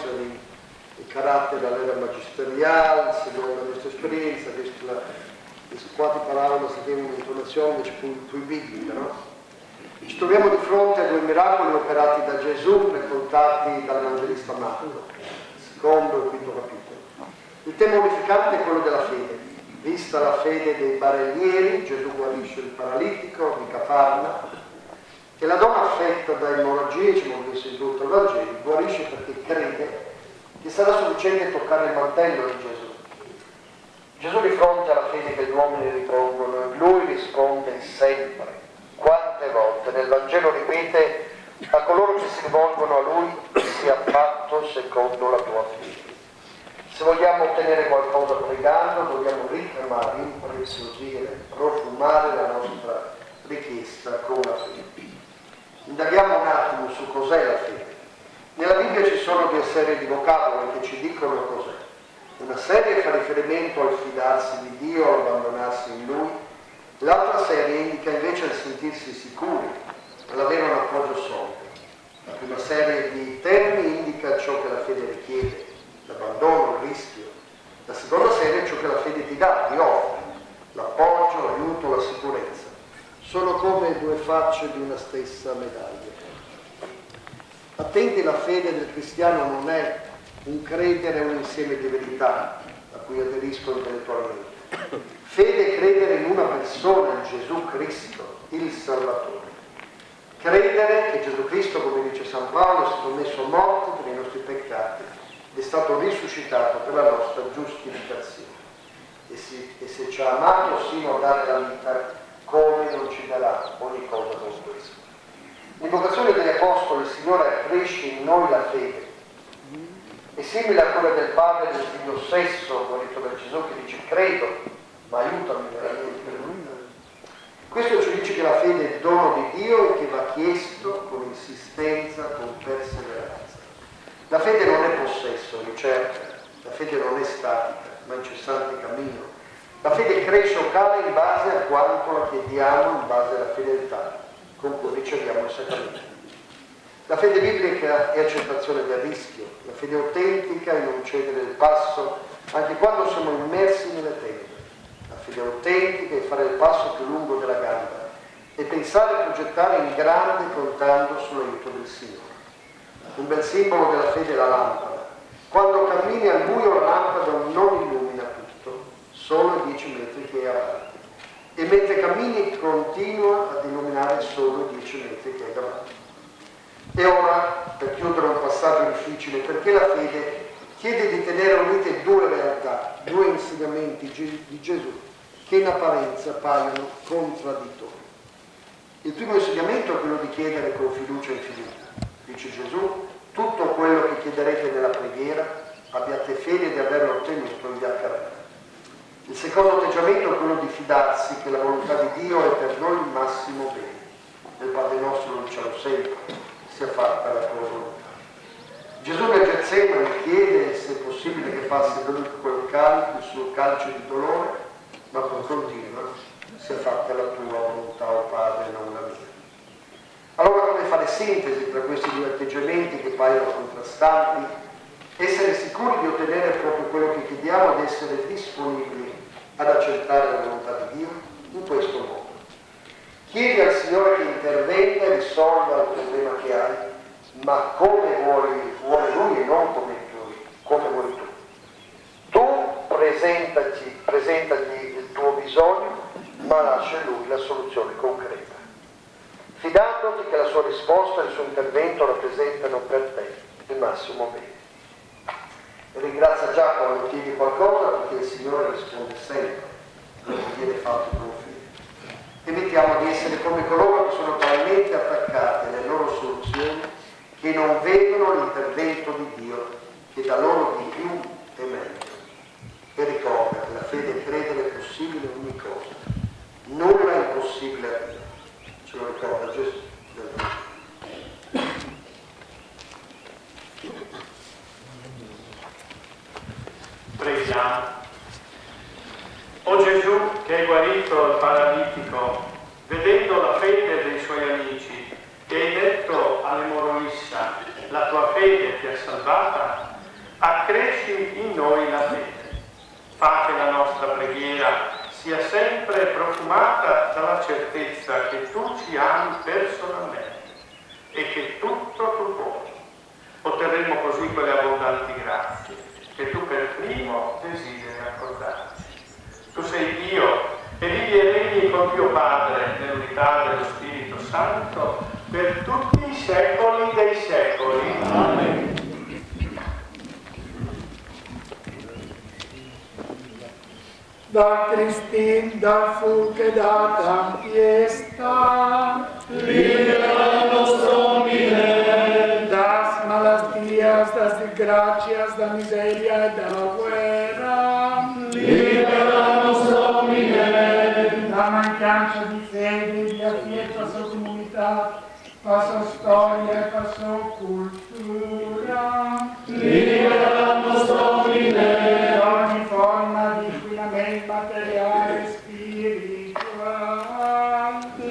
il carattere dell'era magisteriale, secondo la nostra esperienza, queste quattro parole si devono un'intonazione più biblica, no? Ci troviamo di fronte a due miracoli operati da Gesù, raccontati dall'Evangelista Marco, secondo e quinto capitolo. Il tema unificante è quello della fede. Vista la fede dei barellieri, Gesù guarisce il paralitico di Cafarna e la donna affetta da emorragie, ci abbiamo visto in tutto il Vangelo, guarisce perché crede che sarà sufficiente toccare il mantello di Gesù. Gesù di fronte alla fede che gli uomini ripongono, lui risponde sempre. Quante volte nel Vangelo ripete a coloro che si rivolgono a lui: sia fatto secondo la tua fede. Se vogliamo ottenere qualcosa pregando, dobbiamo ricamare, impreziosire, profumare la nostra richiesta con la fede. Indaghiamo un attimo su cos'è la fede. Nella Bibbia ci sono due serie di vocaboli che ci dicono cos'è. Una serie fa riferimento al fidarsi di Dio, all'abbandonarsi in Lui. L'altra serie indica invece il sentirsi sicuri, all'avere un appoggio solido. La prima serie di termini indica ciò che la fede richiede: l'abbandono, il rischio. La seconda serie è ciò che la fede ti dà, ti offre: l'appoggio, l'aiuto, la sicurezza. Sono come due facce di una stessa medaglia. Attenti, la fede del cristiano non è un credere un insieme di verità a cui aderisco intellettualmente. Fede è credere in una persona, in Gesù Cristo, il Salvatore. Credere che Gesù Cristo, come dice San Paolo, è stato messo a morte per i nostri peccati ed è stato risuscitato per la nostra giustificazione. E se ci ha amato sino a dare la vita, come non ci darà ogni cosa con questo. L'invocazione degli Apostoli: il Signore accresce in noi la fede, è simile a quella del padre del figlio stesso, guarito da Gesù, che dice: credo, ma aiutami nella mia incredulità. Questo ci dice che la fede è dono di Dio e che va chiesto con insistenza, con perseveranza. La fede non è possesso, ricerca, la fede non è statica, ma incessante cammino. La fede cresce o cala in base a quanto la chiediamo, in base alla fedeltà con cui riceviamo il sacramento. La fede biblica è accettazione del rischio, la fede autentica è non cedere il passo anche quando siamo immersi nelle tenebre. La fede autentica è fare il passo più lungo della gamba e pensare e progettare in grande contando sull'aiuto del Signore. Un bel simbolo della fede è la lampada. Quando cammini al buio la lampada non illumina tutto, solo i 10 metri che è avanti. E mentre cammini continua ad illuminare solo i 10 metri che è davanti. E ora, per chiudere un passaggio difficile, perché la fede chiede di tenere unite due realtà, due insegnamenti di Gesù, che in apparenza paiono contraddittori. Il primo insegnamento è quello di chiedere con fiducia infinita. Dice Gesù: secondo atteggiamento è quello di fidarsi che la volontà di Dio è per noi il massimo bene. Nel Padre nostro lo diciamo sempre, sia fatta la tua volontà. Gesù nel Getsemani chiede se è possibile che passi da lui il suo calice di dolore, ma poi continua, sia fatta la tua volontà, o Padre, non la mia. Allora come fare sintesi tra questi due atteggiamenti che paiono contrastanti? Essere sicuri di ottenere proprio quello che chiediamo ed essere disponibili ad accettare la volontà di Dio in questo modo. Chiedi al Signore che intervenga e risolva il problema che hai, ma come vuole Lui e non come vuoi tu. Tu presentagli il tuo bisogno, ma lascia Lui la soluzione concreta, fidandoti che la sua risposta e il suo intervento rappresentano per te il massimo bene. E ringrazia già quando chiedi qualcosa, perché il Signore risponde sempre quello che viene fatto con fede. Evitiamo di essere come coloro che sono talmente attaccati alle loro soluzioni che non vedono l'intervento di Dio, che da loro di più è meglio. E ricorda che la fede credere è possibile ogni cosa. Nulla è impossibile a Dio. Ce lo ricorda Gesù del Vangelo. Preghiamo. O Gesù, che hai guarito il paralitico, vedendo la fede dei suoi amici, e hai detto all'emorroissa, la tua fede ti ha salvata, accresci in noi la fede. Fa che la nostra preghiera sia sempre profumata dalla certezza che tu ci ami personalmente e che tutto tu vuoi. Otterremo così quelle abbondanti grazie che tu per primo desideri accordarci. Tu sei Dio e vivi e regni con Dio Padre nell'unità dello Spirito Santo per tutti i secoli dei secoli. Amen. Da Cristin, da Fulke, da Tampiesta, Libera-nos, Domine, das malaltias, das desgracias, da miseria e da guerra, libera-nos, Domine, da mancanza di fede, di affietta sua comunità, la sua storia e la sua cultura, libera-nos, Domine, da ogni forma di inquinamento materiale e spirituale,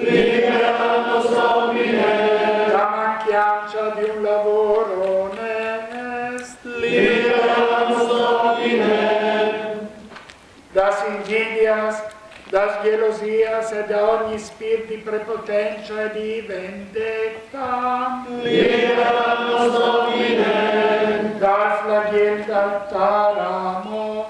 libera-nos, Domine, la mancanza di un lavoro onesto, libera-nos, Domine, das invidias, das gelosias e da ogni spirito di prepotenza e di vendetta, libera-nos, Domine, dal flagel dal talamor,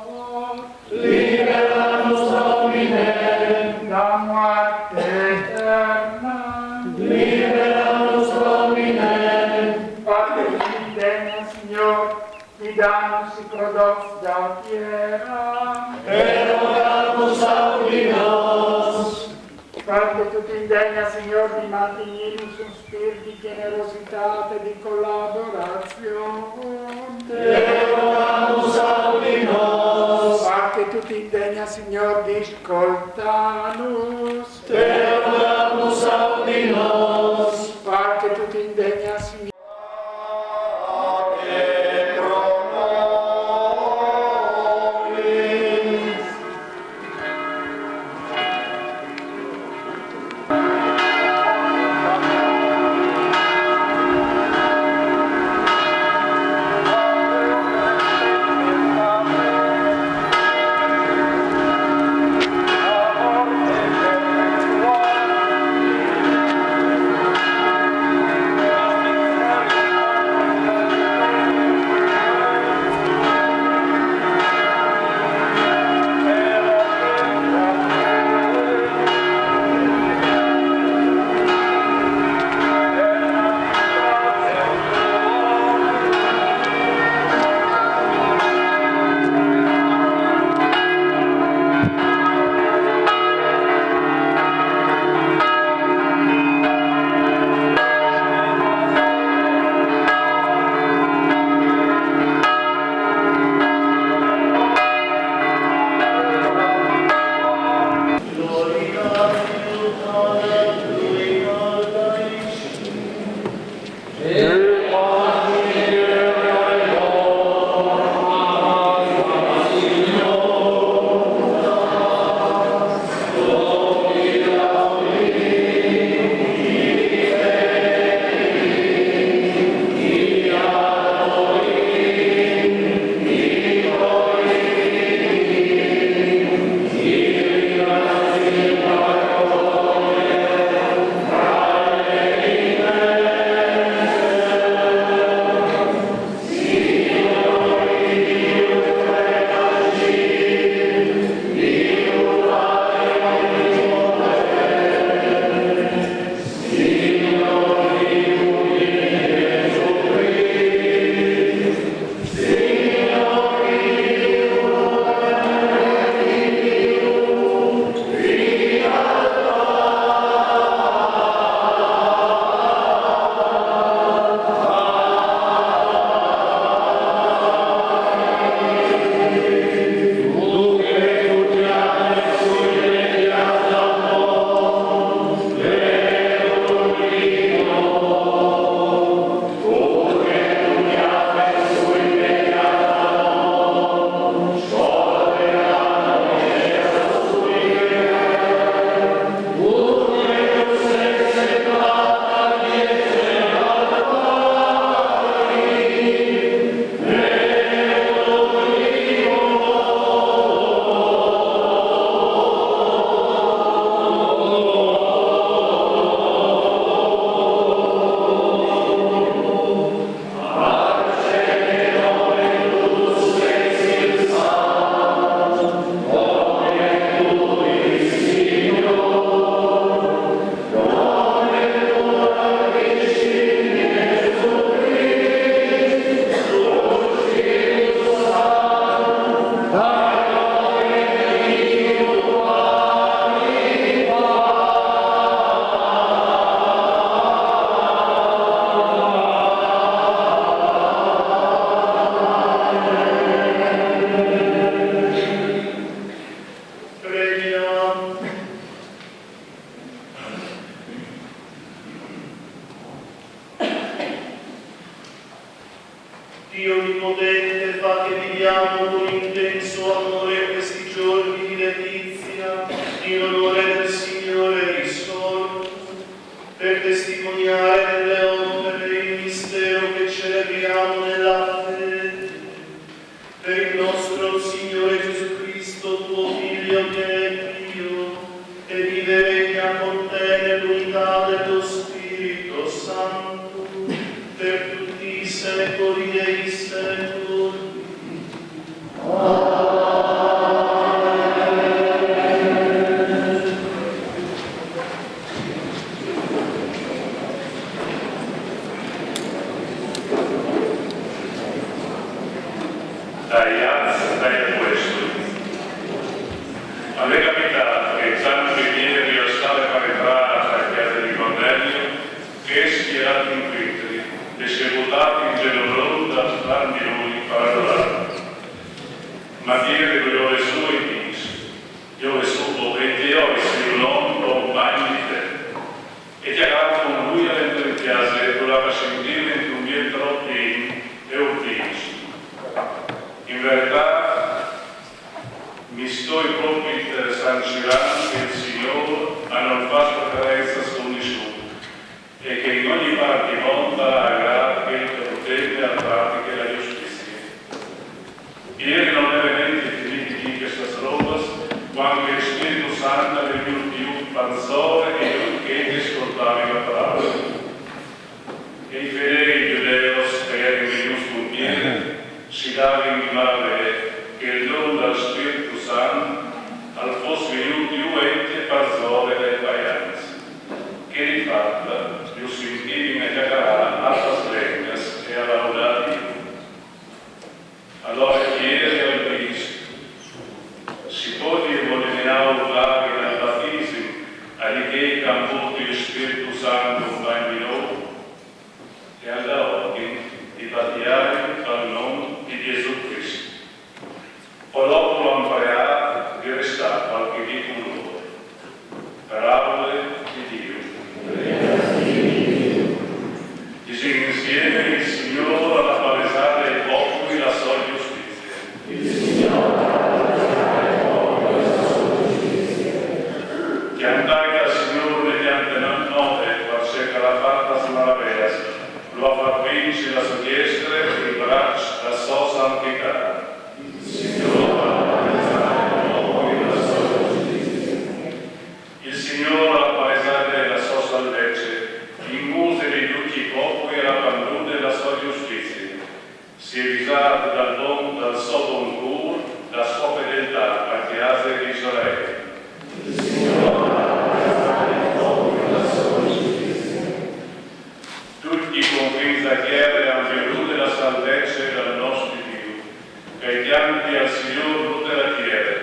libera-nos, Domine, da morte eterna, libera-nos, Domine, Padre fidene, Signor, qui danos i prodotti da tierra, erogamus audi nos, Padre tutto indegna, Signor, di mantenirnos un spirito di generosità e di collaborazione. erogamus audi nos, Parte tutto indegna, Signor, di ascoltarnos. erogamus audi nos, Parte tutto indegna, Signor. libera-nos, Dio Onnipotente, fa che viviamo con intenso amore questi giorni di letizia, in onore del Signore risorto, per testimoniare nelle opere il mistero che celebriamo nella fede, per il nostro Signore Gesù Cristo, tuo Figlio che è Dio, e vive e regna con te nell'unità dello Spirito Santo, per tutti i secoli dei secoli. Dai questo. A me è capitato che tanto ieri io stavo per entrare alla chiesa di Cornelio, che è schierato in Twitteri e si è buttato in genere da farmi lui parlare. Ma ieri io le sue dice, io le suo e io le sue non compagni di te. E ti avrà con lui dentro in chiesa e voleva sentire in un mio troppi e un dice. In verità mi sto proprio interessando che il Signore non fa sofferenza su nessuno e che in ogni parte monta aggrada che protende a pratica la giustizia. Ieri non è veramente finito di queste robe quando il Spirito Santo è venuto più panzore e io che ascoltavi la parola. E i fedeli giudei che erano venuti con piede si dava in male che il dono dello Spirito Santo al fosse venuto più ente pazzore dei paianzi, che di fatto più sentivi ne chiamarà altre legnas e a laudare Dio. Allora chiede al Cristo, si può immaginare urlare nel battesimo a che campo il Spirito Santo un bambino? lo fa vince la sua destra e braccia la sua santità. Il Signore ha palesate la sua salvezza, in muse di tutti i popoli ha bandute la sua giustizia. Si è risato dal suo buon cuore, la sua fedeltà a chiesa di Israele. Il Signore ha palesate il popolo la sua giustizia. Tutti con grinza chiara hanno veduto la salvezza del nostro Dio. E chiamati al Signore tutta la chiesa,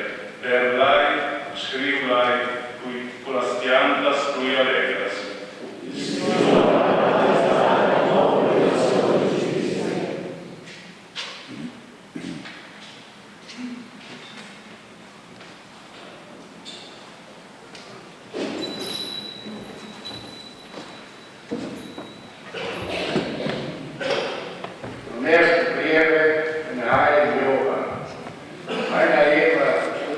per lei, scrive lei, con la stianta cui allegras. Il Signore ha palesate il popolo la sua giustizia. De eerste brieven in de heilige Johan. Einer Eva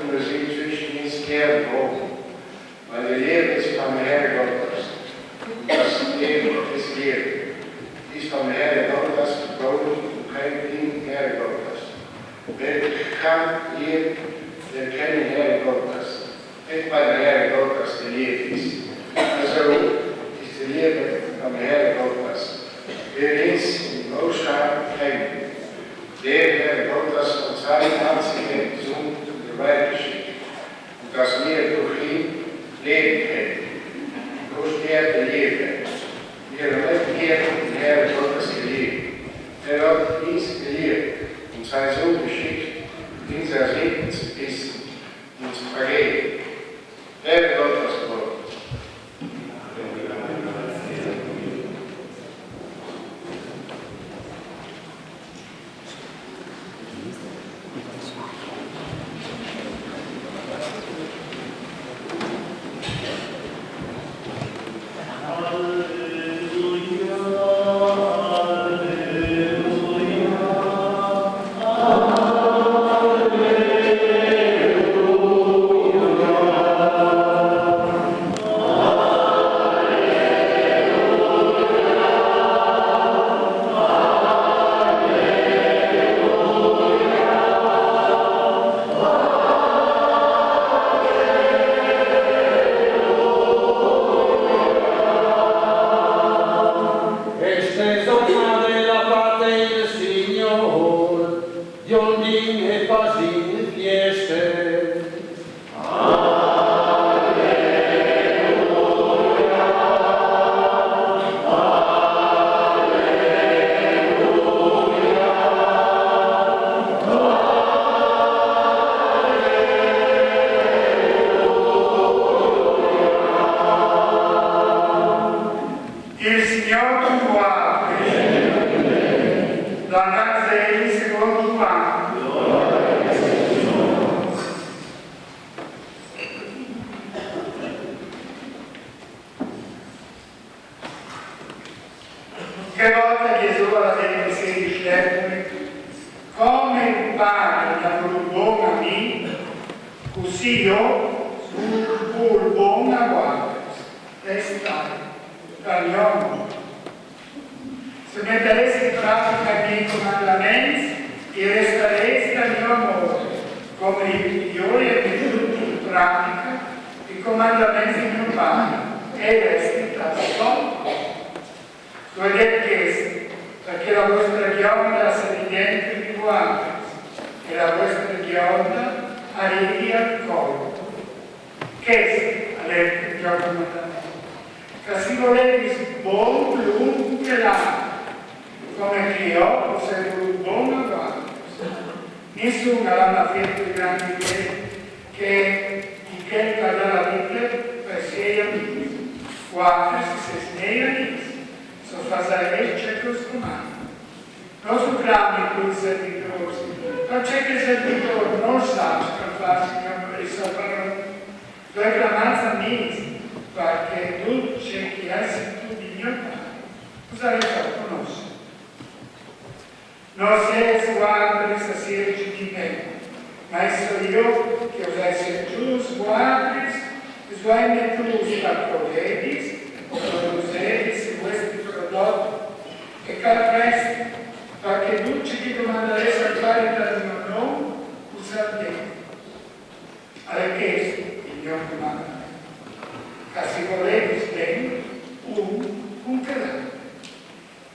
und sie zwischen uns kehren hoch, weil der Leben ist vom Herrn Gottes. Und das Leben ist Leben. Ist vom Herrn Gottes geboren und kein Ding Herrn Gottes. Wer kann hier, der kennt Herrn Gottes. Nicht weil der Herr Gottes der Leben ist. Also ist der Leben vom Herrn Gottes. Wer ist im Ausschlag kennt. Der Herr Gottes und sein einziger Sohn der Welt geschickt. Und dass wir durch ihn leben können. Durch er leben. Wir haben hier den Herr Gottes geliebt. Er hat uns geliebt und sein Sohn geschickt, unser Segen zu wissen und zu vergeben. Herr Gottes Wort. Che volta Gesù alla dentro si discerne, come il Padre ha voluto buono a me, così io sul buono a voi. Resta caglione. Se mettereste in pratica i miei comandamenti, e restereste al mio amore, come il migliore è messo in pratica i comandamenti di mio Padre, e resti tra loro. Lo avete chiesto, perché la vostra gionda sia evidente di guardia, e la vostra gionda arrivi al collo. Che ha detto il gioco comandamento? Che si volete buon, lungo e largo, come che io posso un buon guardia. Nessuno ha fatto i grandi che di che cada la vita per sé amici. Guarda se sei amici. So fare c'è questo mano. Non su grandi quei servitori, non c'è che il servitore non sa per farsi risolvere due gramanza amici, perché tu c'è chi hai sentito di mio padre. Cosa hai fatto? Conosci? Non sei sguardo di stasera di me, ma sono io che ho sentito sguardi, sguardi tu sta colleghi, produceris questi prodotti e cal presto, perché tutti ti domanderei salvare dal mio nome, usate. Alle chiese, il mio comandamento. Se volete bene, un credo.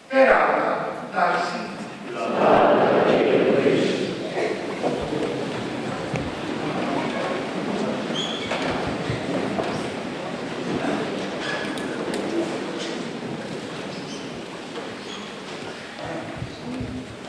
Per ora, darsi.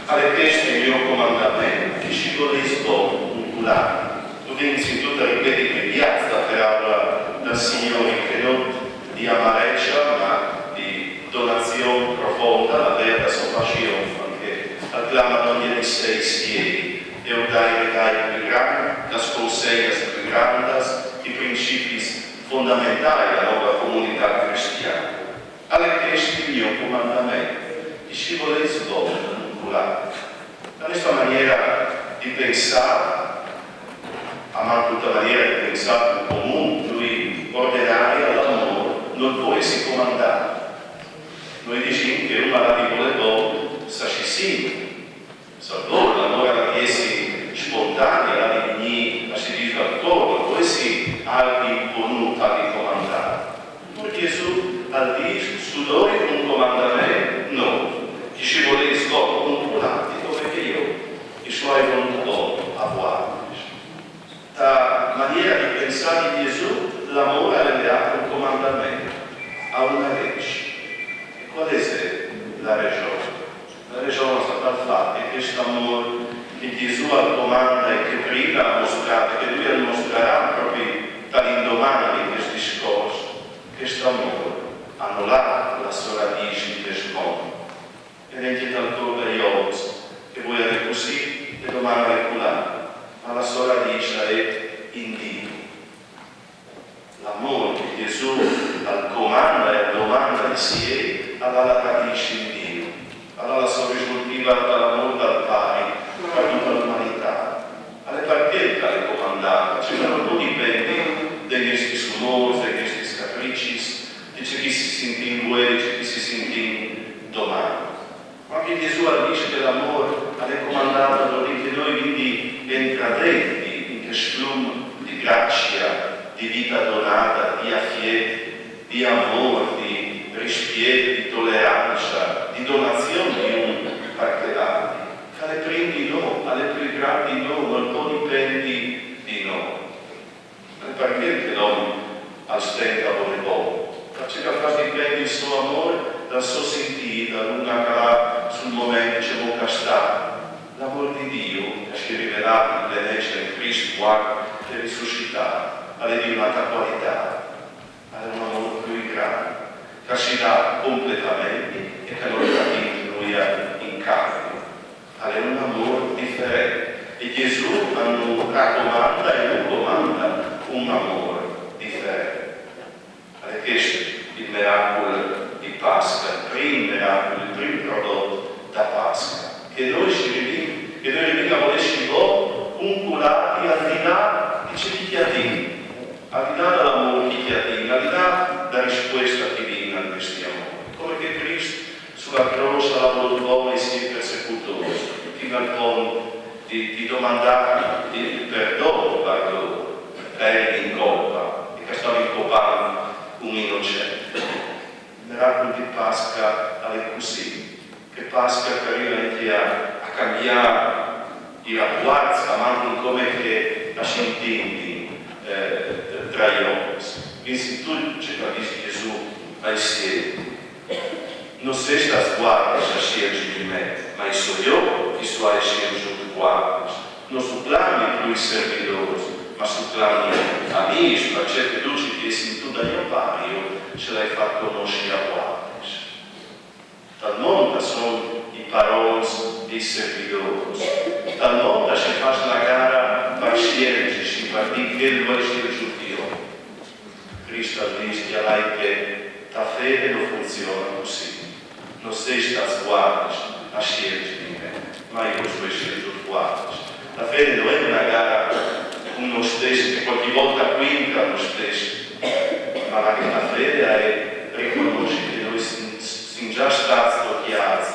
Alle teste il mio comandamento, che ci volessi un culare. Tu vieni in tutta ripetere in piazza per aula dal Signore che non di amareggia ma di donazione profonda, la vera soppassione che acclama ogni di sei siedi e udai più grandi, las conseias più grandi, i principi fondamentali della nuova comunità cristiana. Alle teste il mio comandamento, che ci volessi un culare. Da questa maniera di pensare, ma tutta maniera di pensare comune, lui ordinare all'amore non può essere comandato. Noi diciamo che una la di volevo sacissi, salvo l'amore alla chiesa spontanea, la di la si dice al corpo, può essere alti voluta di comandare. Ma Gesù ha detto, sudori un comandamento, no, che ci vuole scopo un culatico perché io, i suoi volontà a vuoto. La maniera di pensare di Gesù, l'amore ha dato un comandamento, a una legge. E qual è la ragione? La ragione è stata il fatto che questo amore che Gesù comanda e che prima ha mostrato, che lui mostrerà proprio dall'indomani di questo discorso, questo amore annullato la sua radice del mondo. E anche dal tuo degli oggi, che vuoi avere così e domani reculare. Ma la sua radice è in Dio. L'amore che Gesù comanda e domanda di sé ha la radice in Dio, ha la sua risultiva dall'amore dal Padre per tutta l'umanità. Alle partite le comandate, cioè non dipende dagli nostri umori, dagli nostri capricci, di chi si sente in guerra, di chi si sente in domani. Ma che Gesù dice che l'amore ha comandato che noi quindi entradenti in questo fiume di grazia, di vita donata, di affetto, di amore, di rispetto, di tolleranza, di donazione di un per l'altro. Che alle prendi noi, alle più grandi noi, non può dipendi di noi. Perché che noi al stento a buone perché capace dipende il suo amore dal suo sentire, dall'una calà sul momento che c'è un stare. L'amore di Dio che si è rivelato in legge in Cristo, guarda, è risuscitato, ha di un'altra qualità, ha un amore più grande, che si dà completamente e che non capisce lui in cambio. Ha un amore differente. E Gesù non raccomanda e non comanda un amore differente. È questo il miracolo di Pasqua, il primo miracolo, il primo prodotto da Pasqua. Che noi a volerci un culare al di là di ciò che ti attiene, al di là dell'amore che ti attiene, al di là della risposta divina a questi amori. Come che Cristo sulla croce ha voluto essere persecutoso, fino al punto di domandare il perdono per loro, per in colpa, e che stava incopando un innocente. Il miracolo di Pasqua è così, che Pasqua arriva anche a cambiare i rapporti, ma come che la si intendi tra gli uomini. Quindi tu ci capisci Gesù assieme. Non sei stato guarda a scegliere di me, ma sono io che sto a scegliere di guarda. Non su plani più servitori, ma su plani amici, perché tu ci chiesi tu dagli pari, io ce l'hai fatto conoscere a guarda. Dal mondo sono i paroli dei servitori, dal mondo si fa la gara per scegliere, si fa di che vuoi scegliere su Dio. Cristo ha detto che la fede non funziona così. Non sei stato guarda a scegliere di me, ma io sono scelto guarda. La fede non è una gara uno stesso, che qualche volta quinta lo stesso, ma la fede è riconoscere che noi siamo già stati tocchiati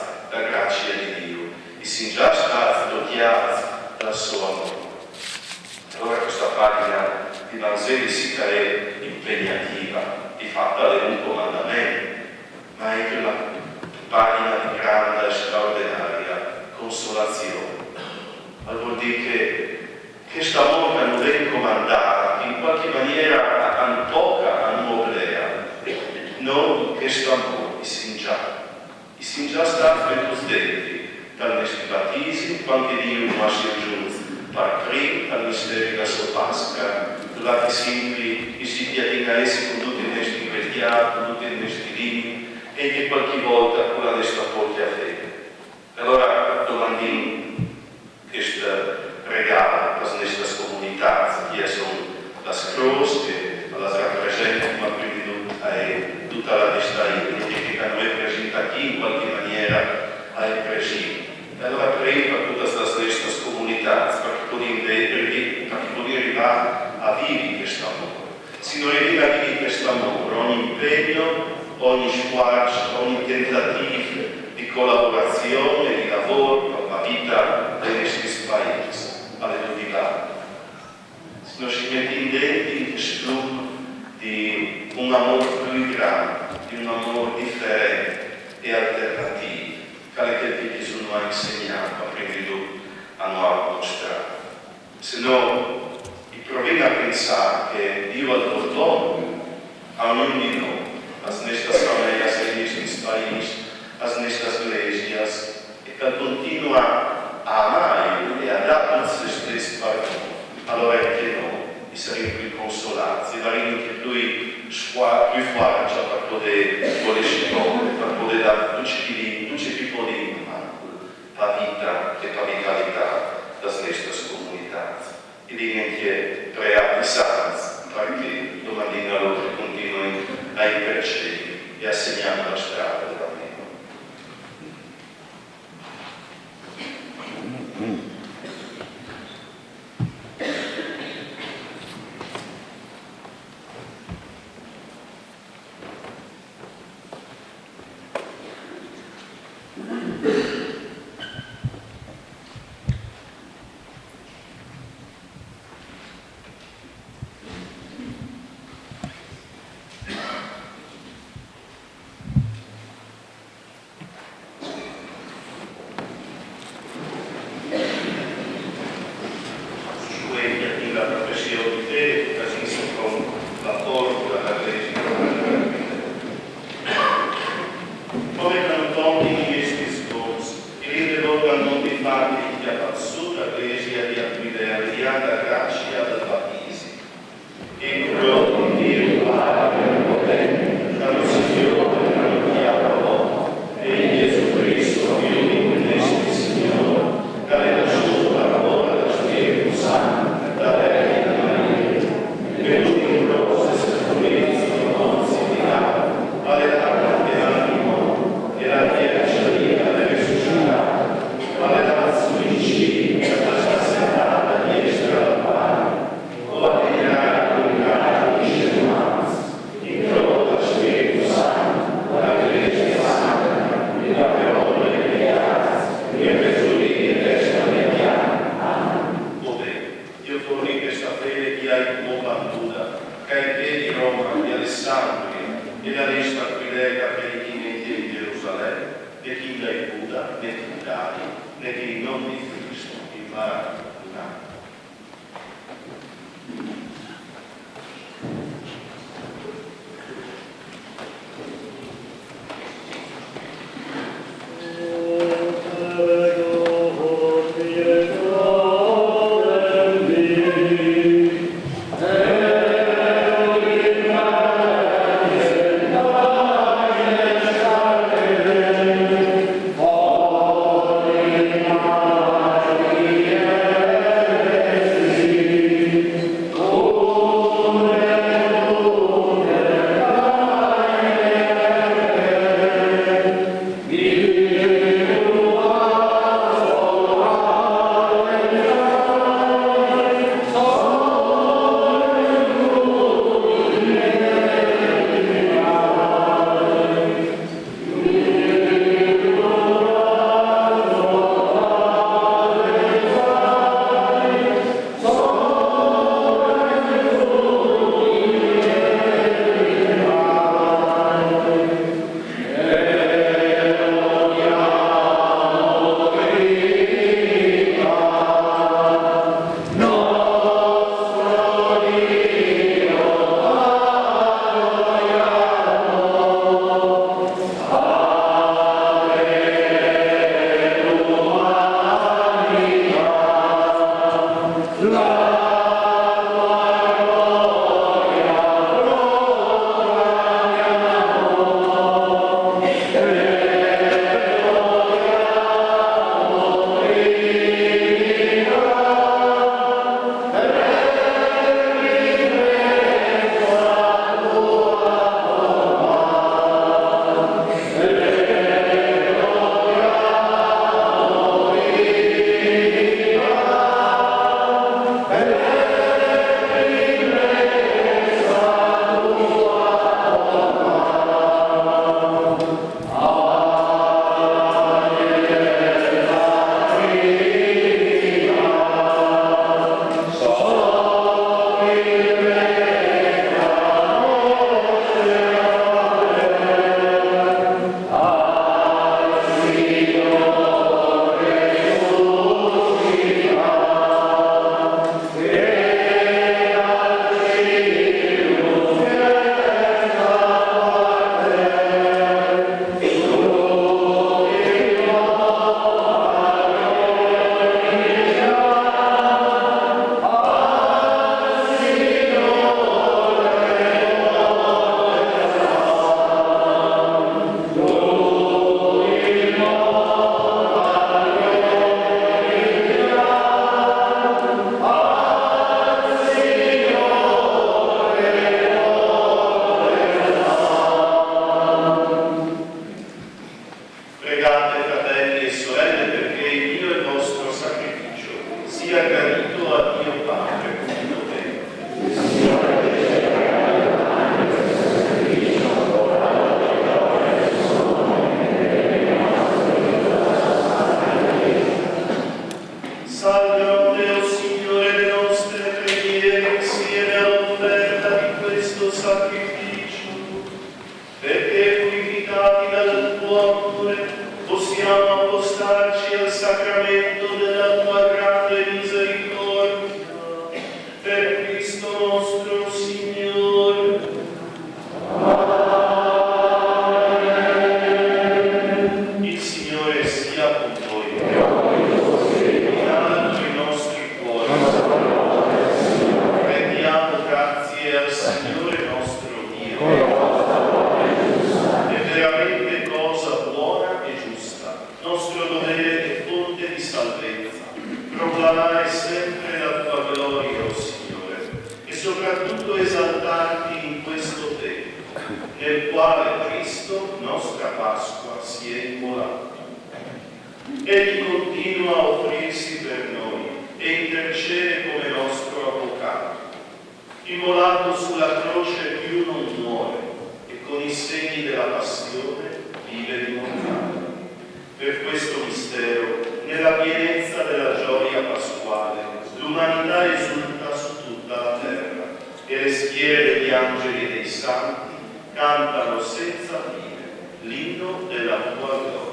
siamo già stati preposti dal nostro battesimo, quando Dio ci ha giunto per prima al mistero della sua Pasqua, durante sempre i cittadini essi con tutti i nostri peccati, con tutti i nostri limiti, e che qualche volta con la nostra porta a fede. Allora domandiamo questo regalo per le nostre comunità, che sono la croce, che la rappresenta, ma prima di tutto è tutta la nostra vita, che noi presenta qui in qualche maniera è presente. Allora prima per tutte queste nostre comunità, perché possiamo arrivare a vivere questo amore. Se non arriviamo a vivere questo amore, ogni impegno, ogni sforzo, ogni tentativo di collaborazione, di lavoro per la vita dei nostri paesi, alle due parti. Se non ci mettiamo dentro il sviluppo di un amore più grande, di un amore differente e alternativo, che Gesù non ha insegnato, ma prima di tutto hanno mostrato. Se no, proviamo a pensare che Dio ha dato a ognuno di noi, as nostras famílias, a nestes países, as nostras igrejas, e che continua a amare e a dare se stesso per noi. Allora anche noi saremo più consolati, e daremo anche Lui più forza per poter volerci noi, per poter dare tutti i tipi di vita e per vitalità delle nostre comunità. E anche preavvisarsi, perché domattina loro continuano a impercere e a segnare la strada della vita. Yeah. Pregate, fratelli e sorelle, perché il mio e il vostro sacrificio sia gradito a Dio Padre Onnipotente. Salve, Deo Signore, le nostre preghiere insieme all'offerta di questo sacrificio, perché purificati dal tuo amore possiamo appostarci al sacramento della tua grande misericordia. Per Cristo nostro Signore. Amen. Il Signore sia con voi. I nostri cuori. Rendiamo grazie al Signore nostro Dio. È veramente cosa buona e giusta, nostro dovere e fonte di salvezza, proclamare sempre la tua gloria, o Signore, e soprattutto esaltarti in questo tempo, nel quale Cristo, nostra Pasqua, si è immolato. Egli continua a offrirsi per noi e intercede come nostro avvocato. Immolato sulla croce più non muore e con i segni della passione vive di mortale. Per questo mistero, nella pienezza della gioia pasquale, l'umanità esulta su tutta la terra e le schiere degli angeli e dei santi cantano senza fine l'inno della tua gloria.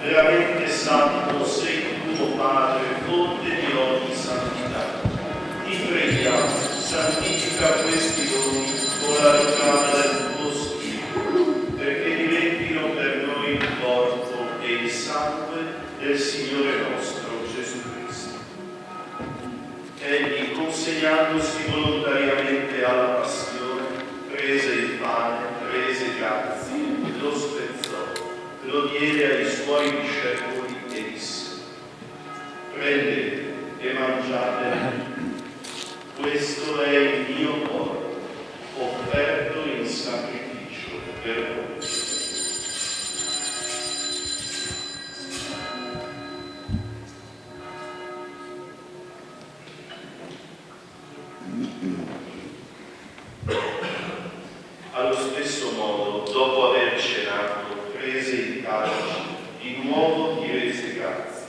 Veramente santo sei tu, Padre, fonte di ogni santità. Ti preghiamo, santifica questi doni con la ricama del tuo Spirito, perché diventino per noi il corpo e il sangue del Signore nostro Gesù Cristo. Egli, consegnandosi volontariamente alla passione, prese il pane, rese grazie, lo spezzò, lo diede ai suoi discepoli e disse: prendete e mangiate, questo è il mio corpo, offerto in sacrificio per voi. Allo stesso modo, dopo aver cenato, prese il calice, di nuovo gli rese grazie,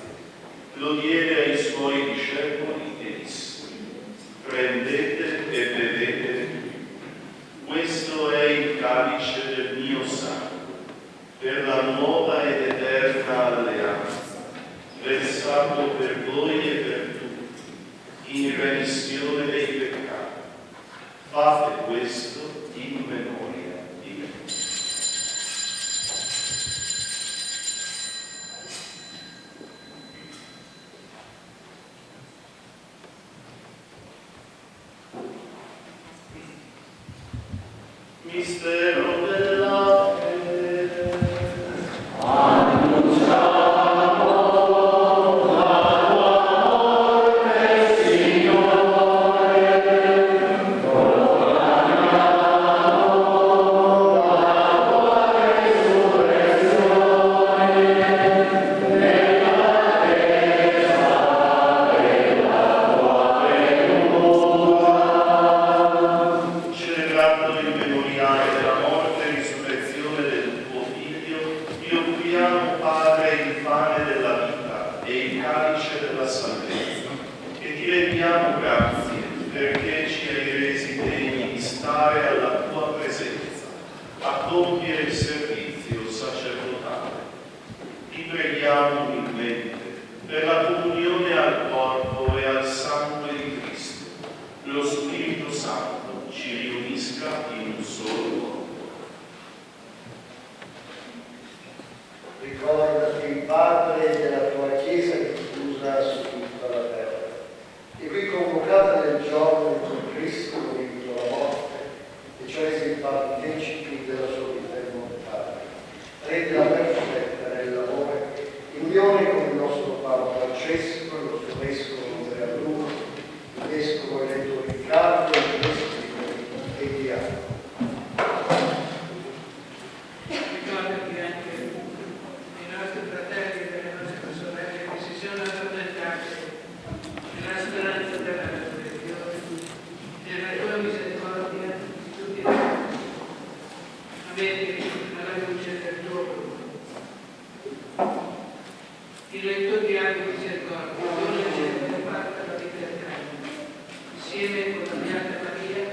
lo diede ai suoi discepoli e disse: prendete e bevete, questo è il calice del mio sangue, per la nuova ed eterna alleanza, versato per voi e per tutti, in remissione dei peccati. Fate questo in memoria di me. Mistero della fede. diamo grazie perché ci hai resi degni di stare alla tua presenza, a compiere il servizio sacerdotale. Ti preghiamo umilmente per la comunione al corpo e al sangue di Cristo. Lo Spirito Santo ci riunisca in un solo corpo. Ricordati, Padre, della tua Chiesa diffusa su tutta la terra, e qui convocata nel giorno in cui Cristo vinto la morte e ci ha resi partecipi della sua vita immortale. Rendila perfetta nell'amore, in unione con il nostro Papa Francesco, il nostro Vescovo Andrea Bruno, il Vescovo eletto Riccardo, il Vescovo e Diano. Ricordati anche dei nostri fratelli e delle nostre sorelle che si sono addormentate nella speranza della resurrezione, nella tua misericordia tutti noi. Avete alla luce del tuo volto. Il letto di aria misericordia, dona gente fatta la vita eterna, insieme con la Beata Maria,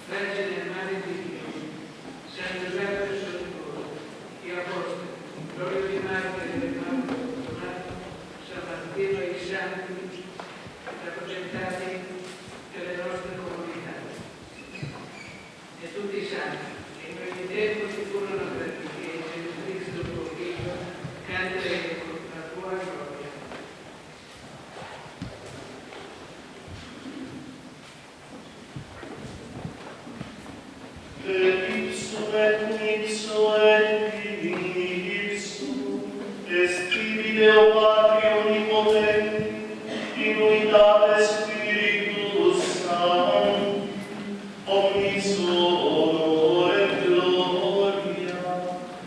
Vergine Madre di Dio, San Giuseppe Santoro, gli Apostoli, Gloria di Madre del Padre, San Martino e i Santi, rappresentati delle nostre comunità, e tutti i santi, che in ogni tempo ci furono perché Gesù Cristo, tuo Figlio, canteremo la tua gloria. Ipsum et ipso et ipsum est tibi Deo Patri Onnipotenti, in unitate Spiritus Sancti, omnis honor et gloria,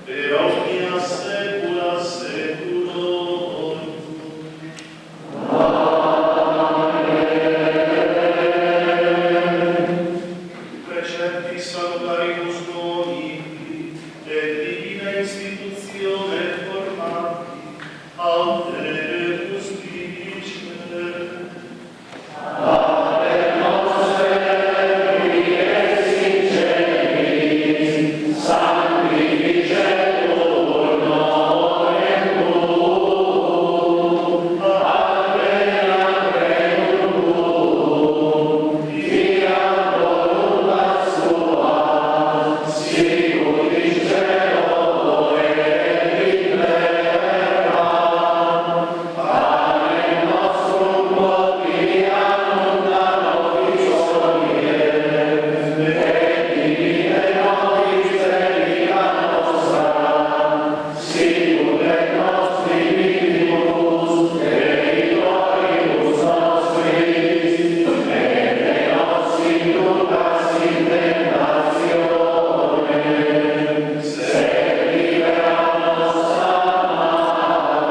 per omnia saecula saeculorum. Precepti salutaribus nobili, et divina institutione formati, alterebus dicere. Pater noster, qui es in celis, sanctificetur nomen tuum, adveniat regnum tuum, fiat voluntas tua, sicut in cielo et in terra. Panem nostrum quotidianum da nobis hodie, et dimite nobis debita nostra, sicut et nostri vittibus debitoribus nostris, et ne nos inducas in tentationem, sed libera nos a malo.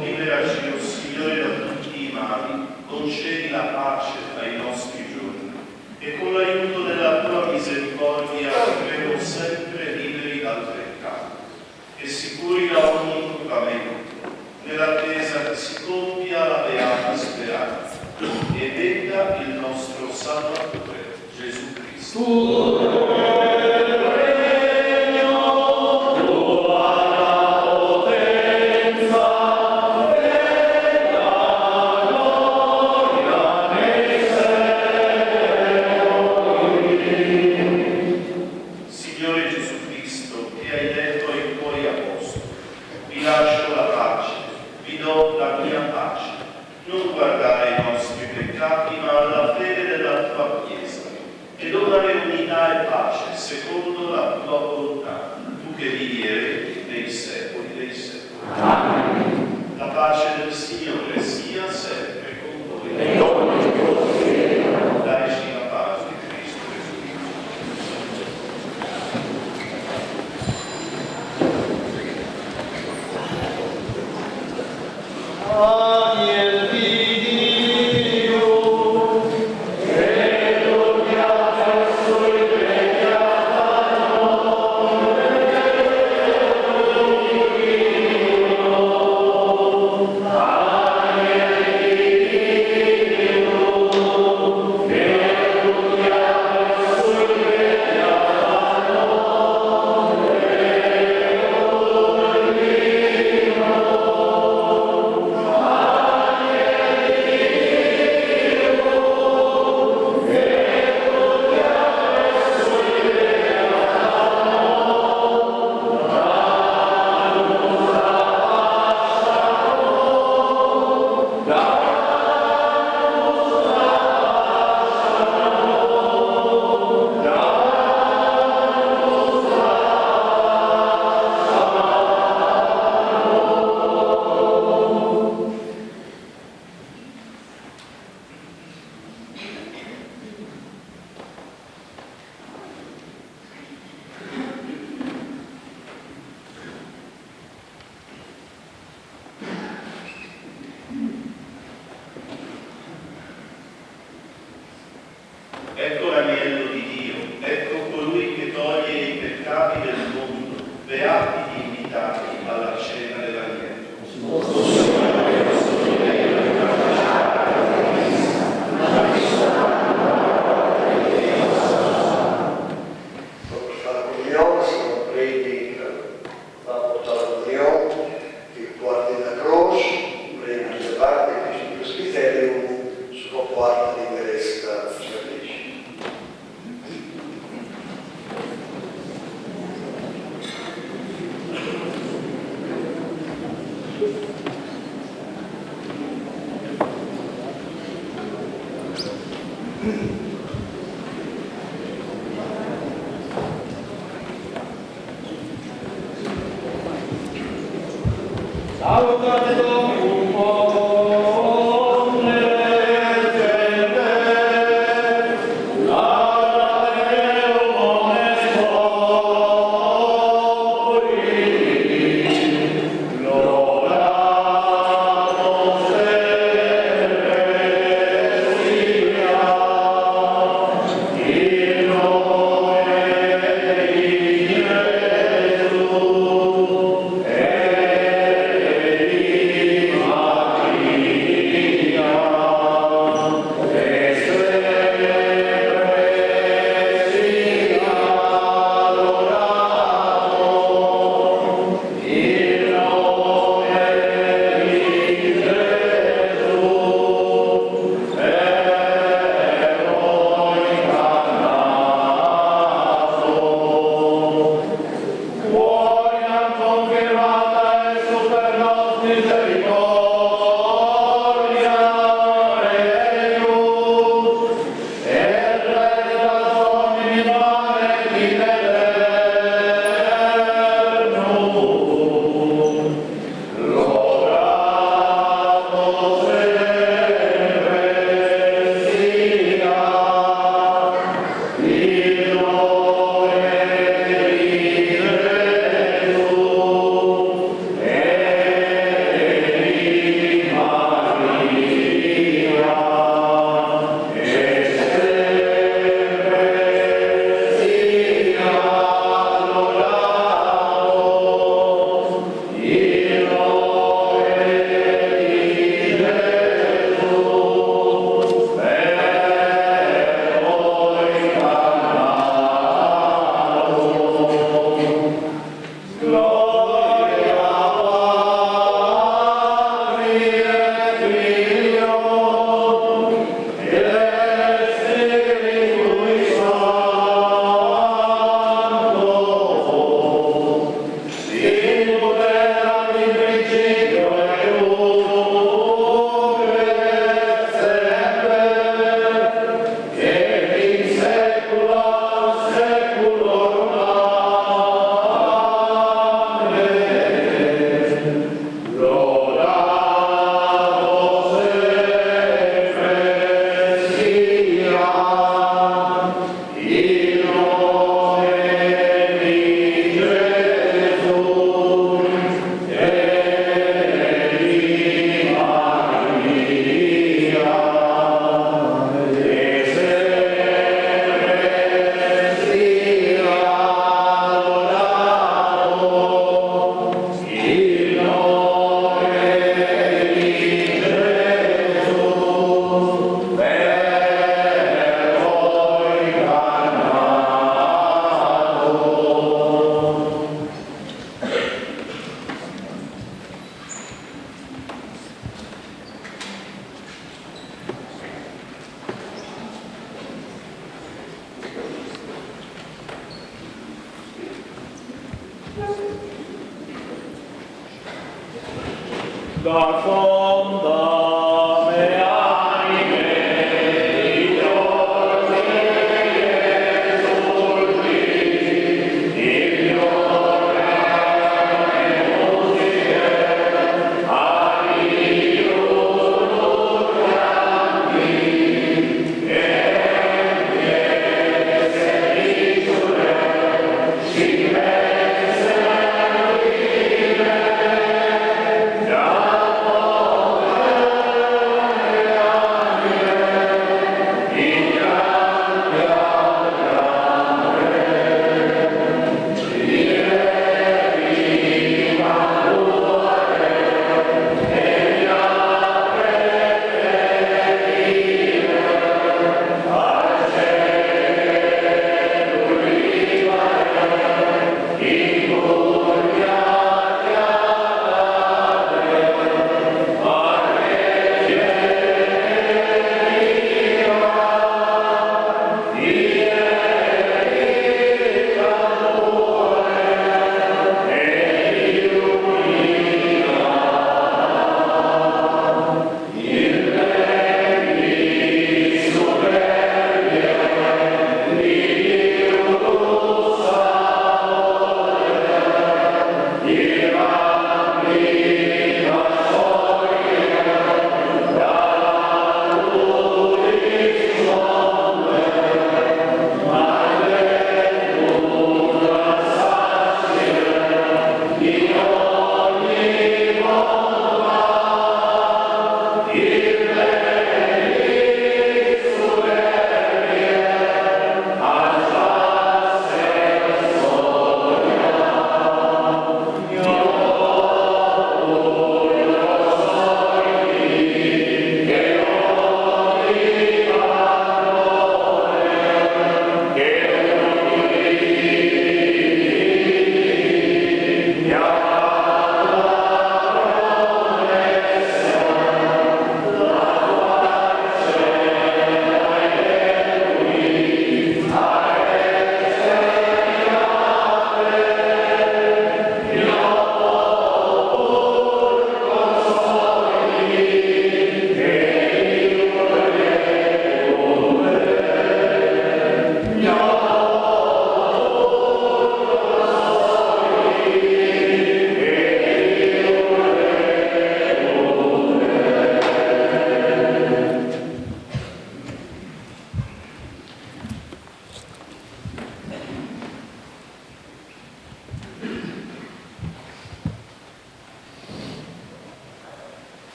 Liberaci, o Signore, da tutti i mali, concedi la pace ai nostri giorni e con l'aiuto della tua misericordia rendremo sempre liberi dal peccato e sicuri da ogni turbamento, nell'attesa che si compia la beata speranza e venga il nostro Salvatore, Gesù Cristo. Signore Gesù Cristo, che hai detto ai tuoi apostoli, vi lascio la pace, vi do la mia pace. Non guardare i nostri peccati, ma alla fede della tua Chiesa, e donare unità e pace secondo la tua volontà, tu che vivi e regni nei secoli dei secoli. Amen. La pace del Signore sia sempre con voi. Daici la pace di Cristo Gesù. Agnel di Dio, che tu mi ha presso il peccato Salutate Dominum omnes gentes, laudate Deum omnes populi, lodamus sempre sia, in nome di Gesù. Da fonda me anime, Yeah.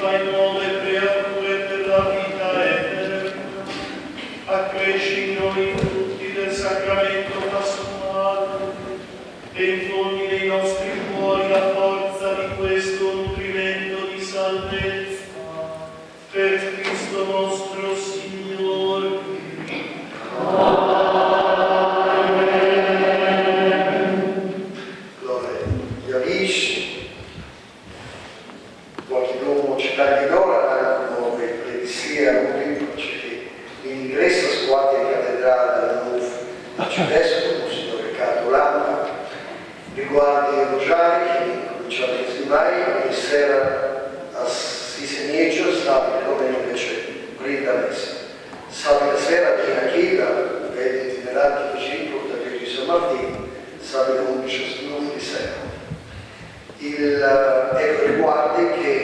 fai nuove creature per la vita eterna, accresci in noi i frutti del sacramento pasquale e infondi nei nostri cuori la forza di questo nutrimento di salvezza. Per Cristo nostro Signore. Allora, gli amici, qualche uomo città di Dora, come predissia lui, che l'ingresso a squadra di cattedrale della NUF arcivescovo, Monsignore Riccardo Lamba, riguardi i rosari che cominciano a festivali, ogni sera a Sisenieggio, stabile come invece brinda messa. Sabato sera viene a Chiva, vede itineranti vicino da Via di San Martino, sabato 11 di sera. Ecco, riguardi che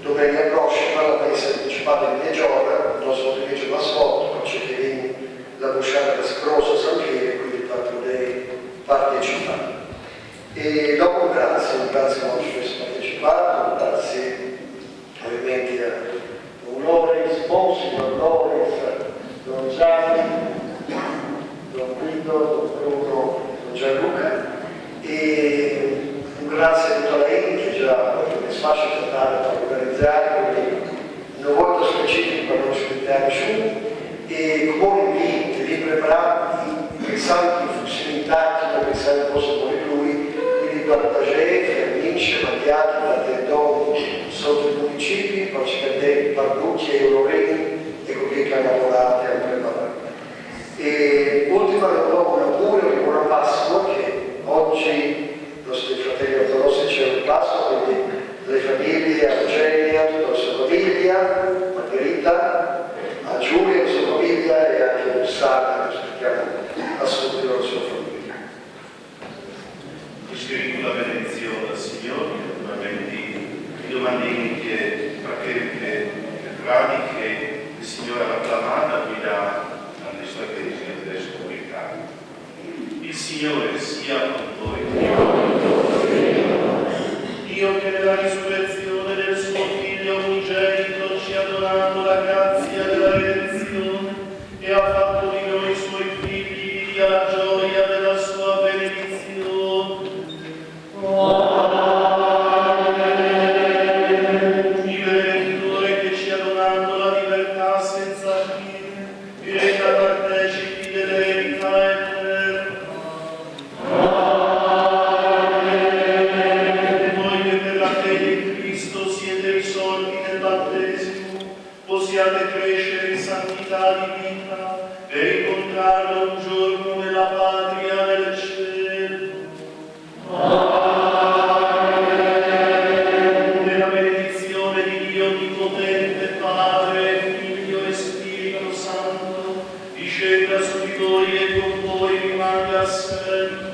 domenica prossima la messa principale di mezz'ora, non solo di mezz'ora ma sotto, ma c'è che viene la busciata scrosa San Piero, quindi per poter partecipare. E dopo grazie a voi per essere partecipato, grazie ovviamente a Don Lorenz, Monsignor Lorenz, Don Gianni, Don Guido, Don Bruno, Don Gianluca e un grazie a tutta lei che già mi sfascia trattare per organizzare, quindi non molto specifico per non aspettare nessuno e come inviti, vi preparate pensanti funzionalità che pensate possano lui, quindi partagere, Fernice, Mattiati, Matterdoni, sotto i municipi, Porcicadè, Parducci e Loreni, e quelli che hanno lavorato e hanno preparato. E ultimo un augurio di buona Pasqua che oggi lo fratello ortodossi c'è un passo, quindi le famiglie, a Eugenia, tutta la sua famiglia, Margherita, a Giulia, la sua famiglia e anche a Sara, che aspettiamo assunti la sua famiglia. Scritto la benedizione al Signore, naturalmente i domandini che pratiche il Signore ha acclamato guida alle sue chiese delle comunità. Il Signore sia con voi. Dio che nella risurrezione del suo Figlio unigenito ci ha donato la grazia della redenzione e ha fatto di noi suoi figli, dia la gioia della sua benedizione. Il Redentore che ci ha donato la libertà senza fine e renda partecipi dell'eredità eterna. Voi che per la fede in Cristo siete risorti nel battesimo, possiate crescere in santità di vita per incontrarlo un giorno nella patria del cielo. Nella benedizione di Dio Onnipotente, Padre, Figlio e Spirito Santo, discenda su di voi e con voi rimanga sempre.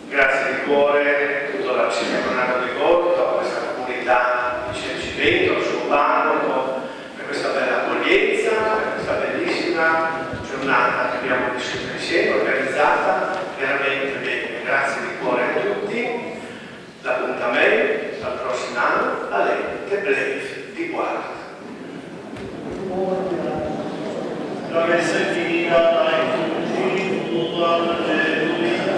Grazie di cuore a tutto l'arcivescovato di Gordo, a questa comunità di Censimento, al suo parroco, per questa bella accoglienza, per questa bellissima giornata che abbiamo vissuto insieme, organizzata veramente bene. Grazie di cuore a tutti, l'appuntamento al prossimo anno, a lei che bleve di guarda. La messa è finita, dai, alleluia, alleluia.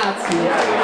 Grazie.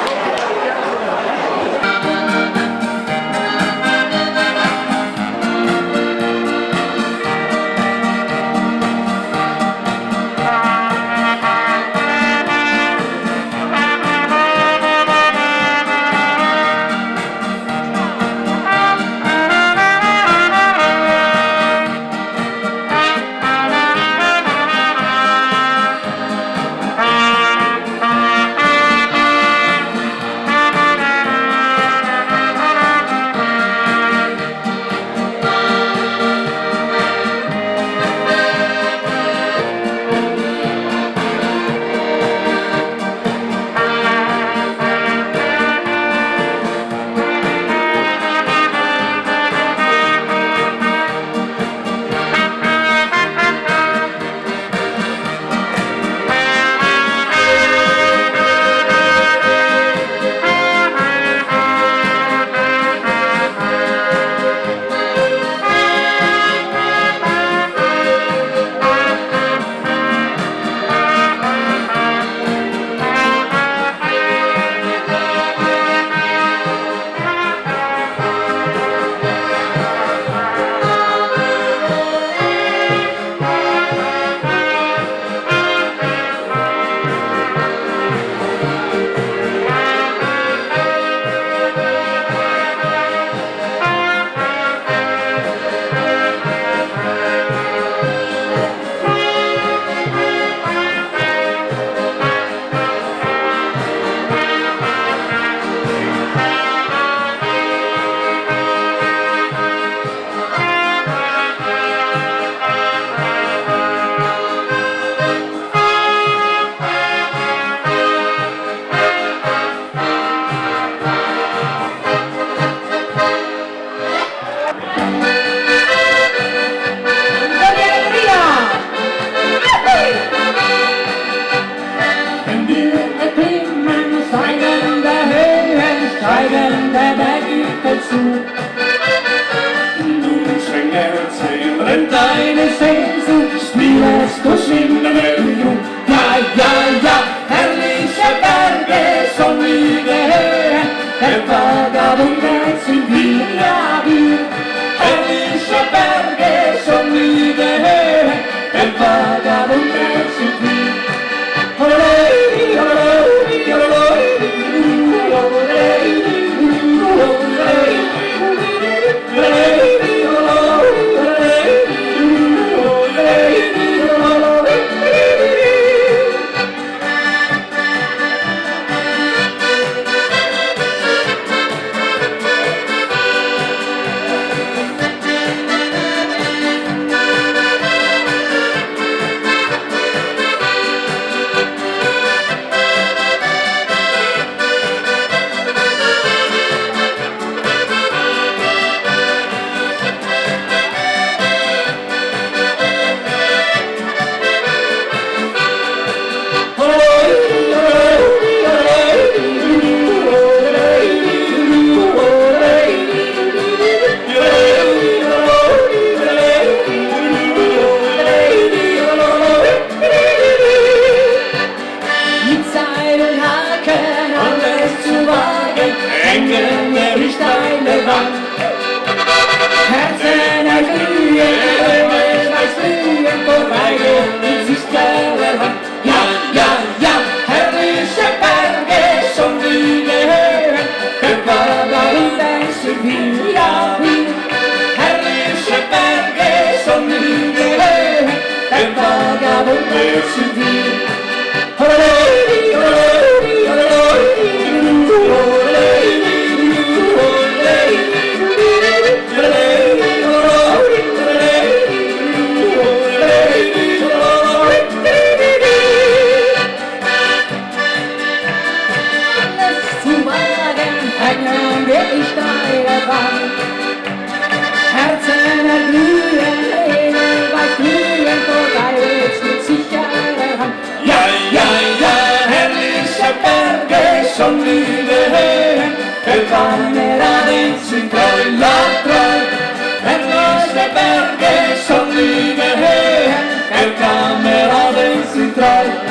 Camera del Central.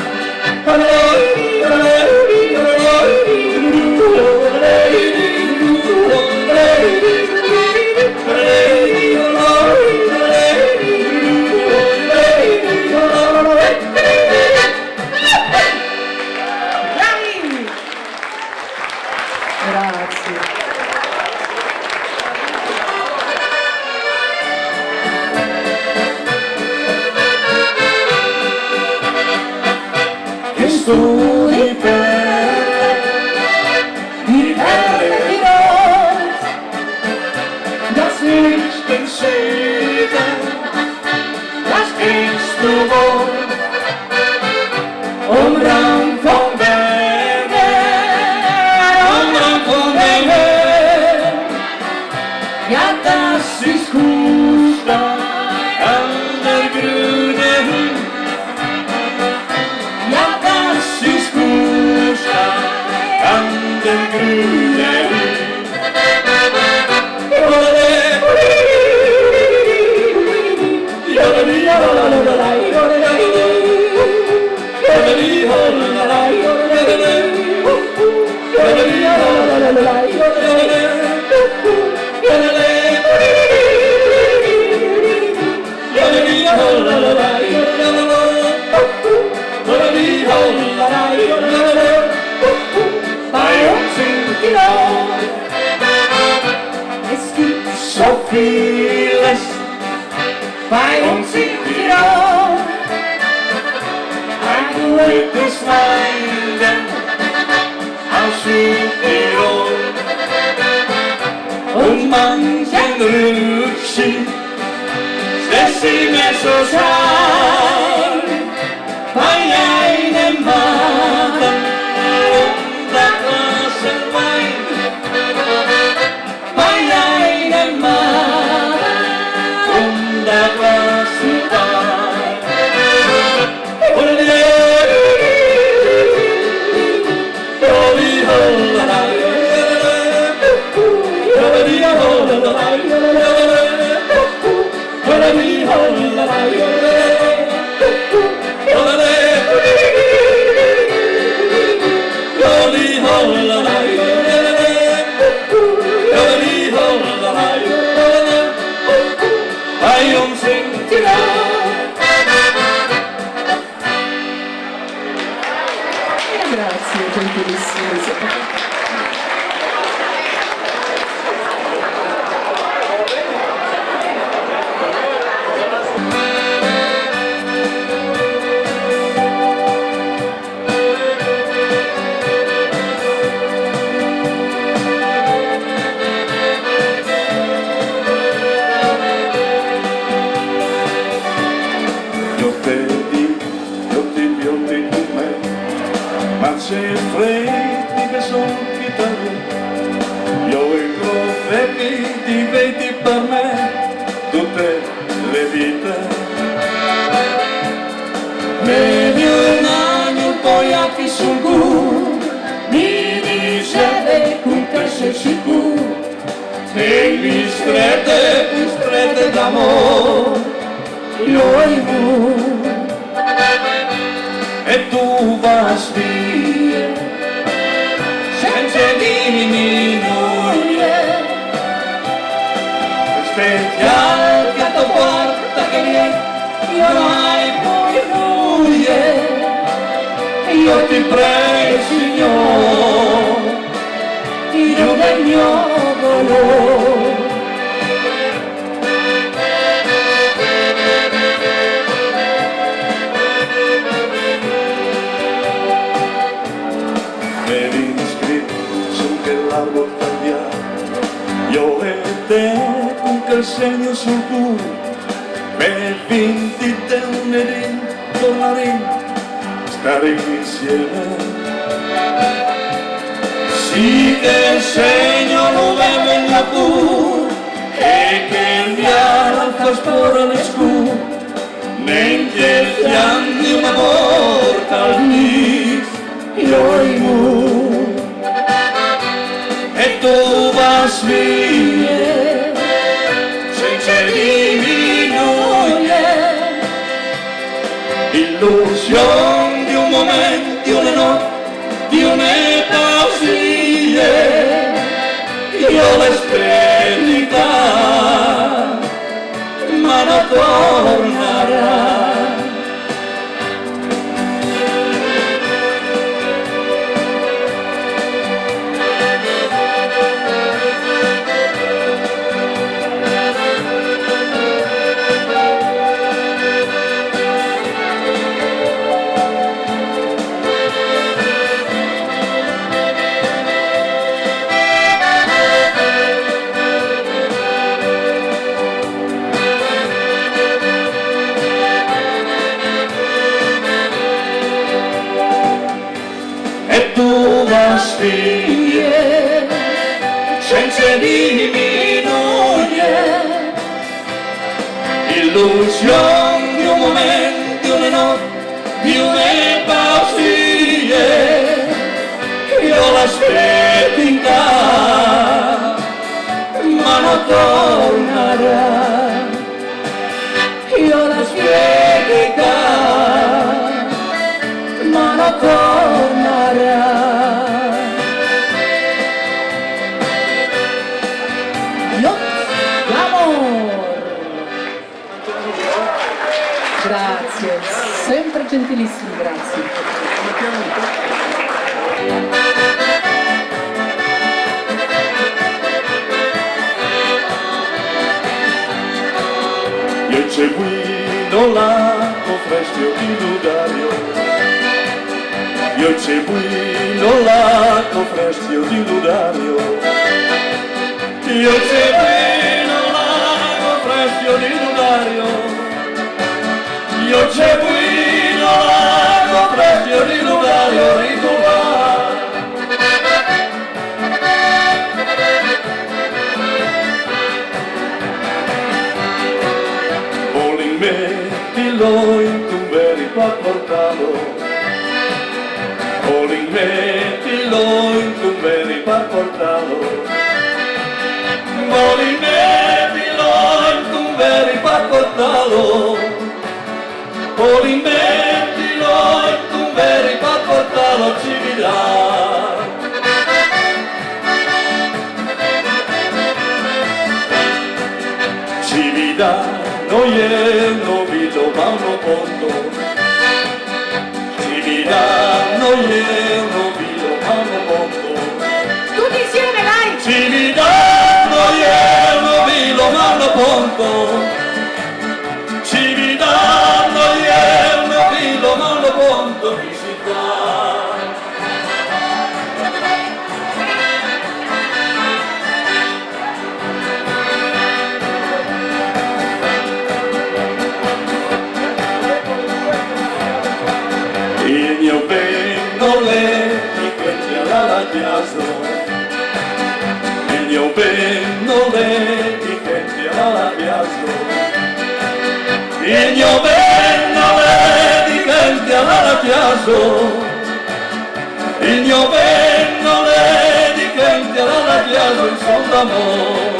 che studi per die Erde hinaus, das Licht im Süden, das gehst du wohl, umrahmt von Bergen, ja, das ist Kuhstall an der grünen Hütte. Ja, das ist Kuhstall an der grünen Hütte. Bei uns in Tirol, es gibt so vieles. Bei uns in Tirol, ein gutes Leben aus Südtirol und manchen Rücksicht, dass sie mir so sein, bei einem Mann und der Glas Wein, bei einem Mann und der Glas Wein. Und Grazie, gentilissimo. Ma se freddi che sono chitarre, io e profeti ti vedi per me tutte le vite. Vedi un anno poi a chi sul cuore, mi dice che sei sicuro, se mi strette d'amore, io e tu. E tu vas via senza diminuire, aspetti a tua porta che io non hai poi io ti prego Signore, io del mio dolore. Io e te con quel segno sul cuore, per 20 dollari stare insieme. Sì che il segno lo vedo in la pure e che il diavolo fa spora le scure, mentre gli anni una volta al nis, io e tu. E tu vas via senza diminuire, illusione di un momento, di una notte, di un'eposia, io l'esperienza ma non tornerà. le spiglie, senza diminuire, illusione di un momento, di una notte, di une pausie, io l'aspetto in casa, ma non tornerà, io l'aspetto in casa, ma non tornerà. Grazie, sempre gentilissimi, grazie. Io c'è guido là, con fresco di ludario. Io c'è guido là, con fresco di ludario. Io c'è guido là, con fresco di ludario. Io c'è guido là, con fresco di ludario, ritrovare. Mettilo in tu veri pa portarlo, mettilo in tu veri pa portarlo, mettilo in tu veri pa portarlo, mettilo in tu veri pa portarlo, ci dirà. Ci dirà. Noi non vi domando conto, ci diranno io non vi domando conto. Tutti insieme, vai! Ci diranno io non vi domando conto, ci diranno io non vi domando conto, chi si fa. Il mio pendole mi prende alla chiasso, il mio pendole mi prende alla chiasso, il mio pendole mi prende alla chiasso, il mio pendole mi prende alla chiasso, in son d'amore.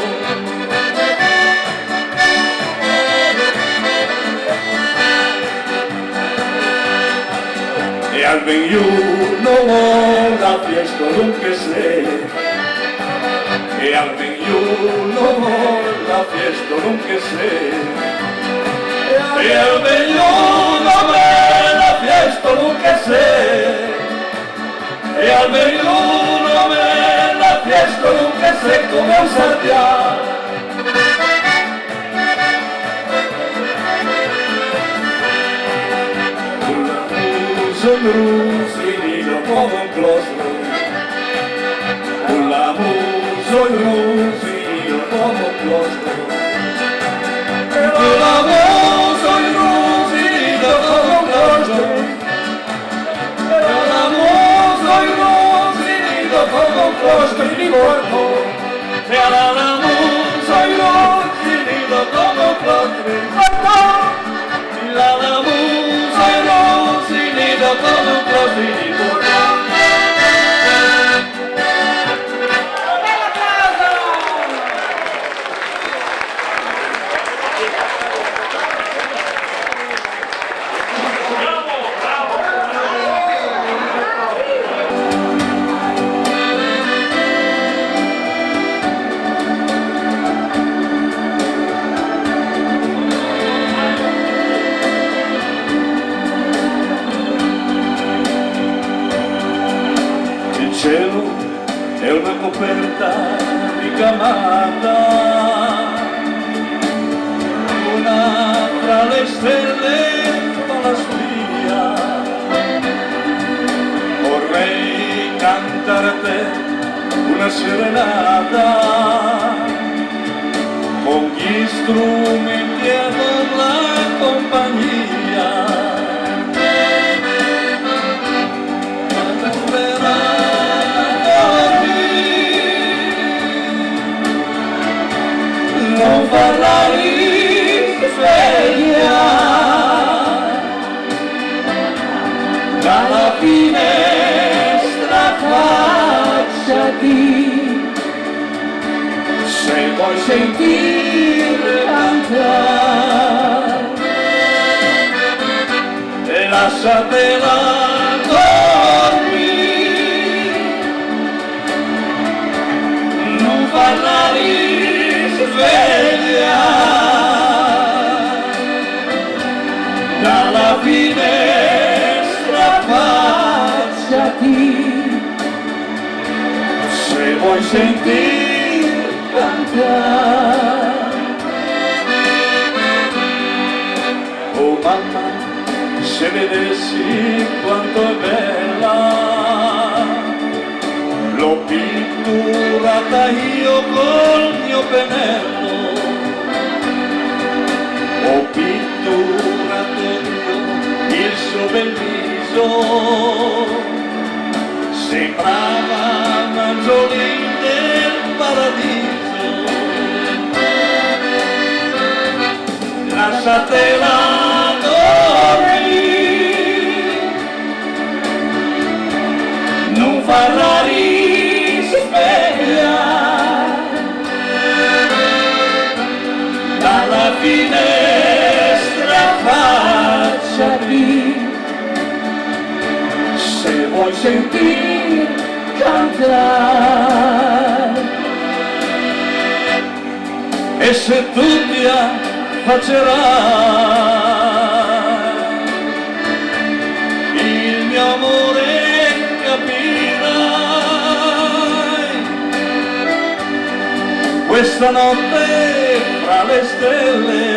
E al 21 la fiesta nunca sé, e al 21 la fiesta nunca sé, e al 21 la fiesta nunca sé, e al 21 la fiesta nunca sé come un sardiano. Sono rusinido come un clostro, un lamo sono rusinido come un clostro, un lamo sono rusinido come un clostro, un lamo sono rusinido come un clostro di corpo, e all'amo sono rusinido come un clostro di corpo, l'amo sono rusinido come un clostro di corpo. Il cielo è una coperta ricamata, una tra le stelle fa la spia. Vorrei cantare a te una serenata con gli strumenti e con la compagnia. Ma non verrà affacciati, se vuoi sentire cantare, e lasciatela dormire, non farla risvegliare, dalla finestra affacciati, se vuoi sentir cantare. Oh mamma, se vedessi quanto è bella, l'ho pitturata io col mio pennello, ho pitturato io il suo bel viso, sembrava Mangiolin del paradiso. Lasciatela dormire, non farla risvegliare, dalla finestra affacciati, se vuoi sentir cantare, e se tu ti affaccerai, il mio amore capirai, questa notte fra le stelle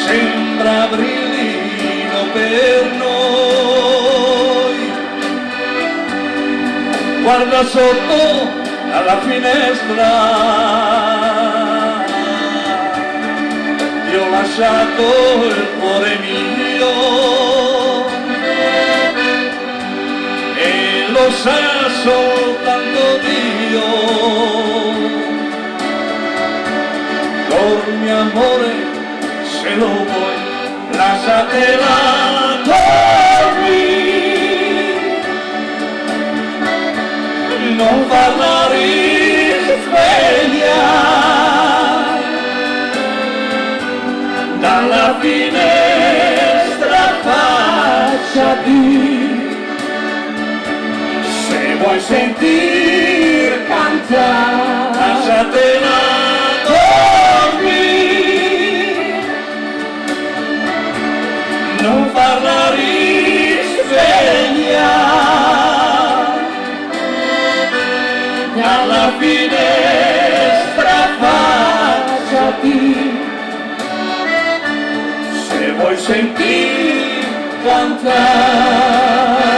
sembra brillino per noi. Guarda sotto alla finestra, ti ho lasciato il cuore mio e lo sa soltanto Dio. Dormi amore, se lo vuoi, lasciatela dormire, non farla risvegliare, dalla finestra affacciati, se vuoi sentir cantare, lasciatela dormire, non farla risvegliare, dalla finestra affacciati, se vuoi sentir cantare.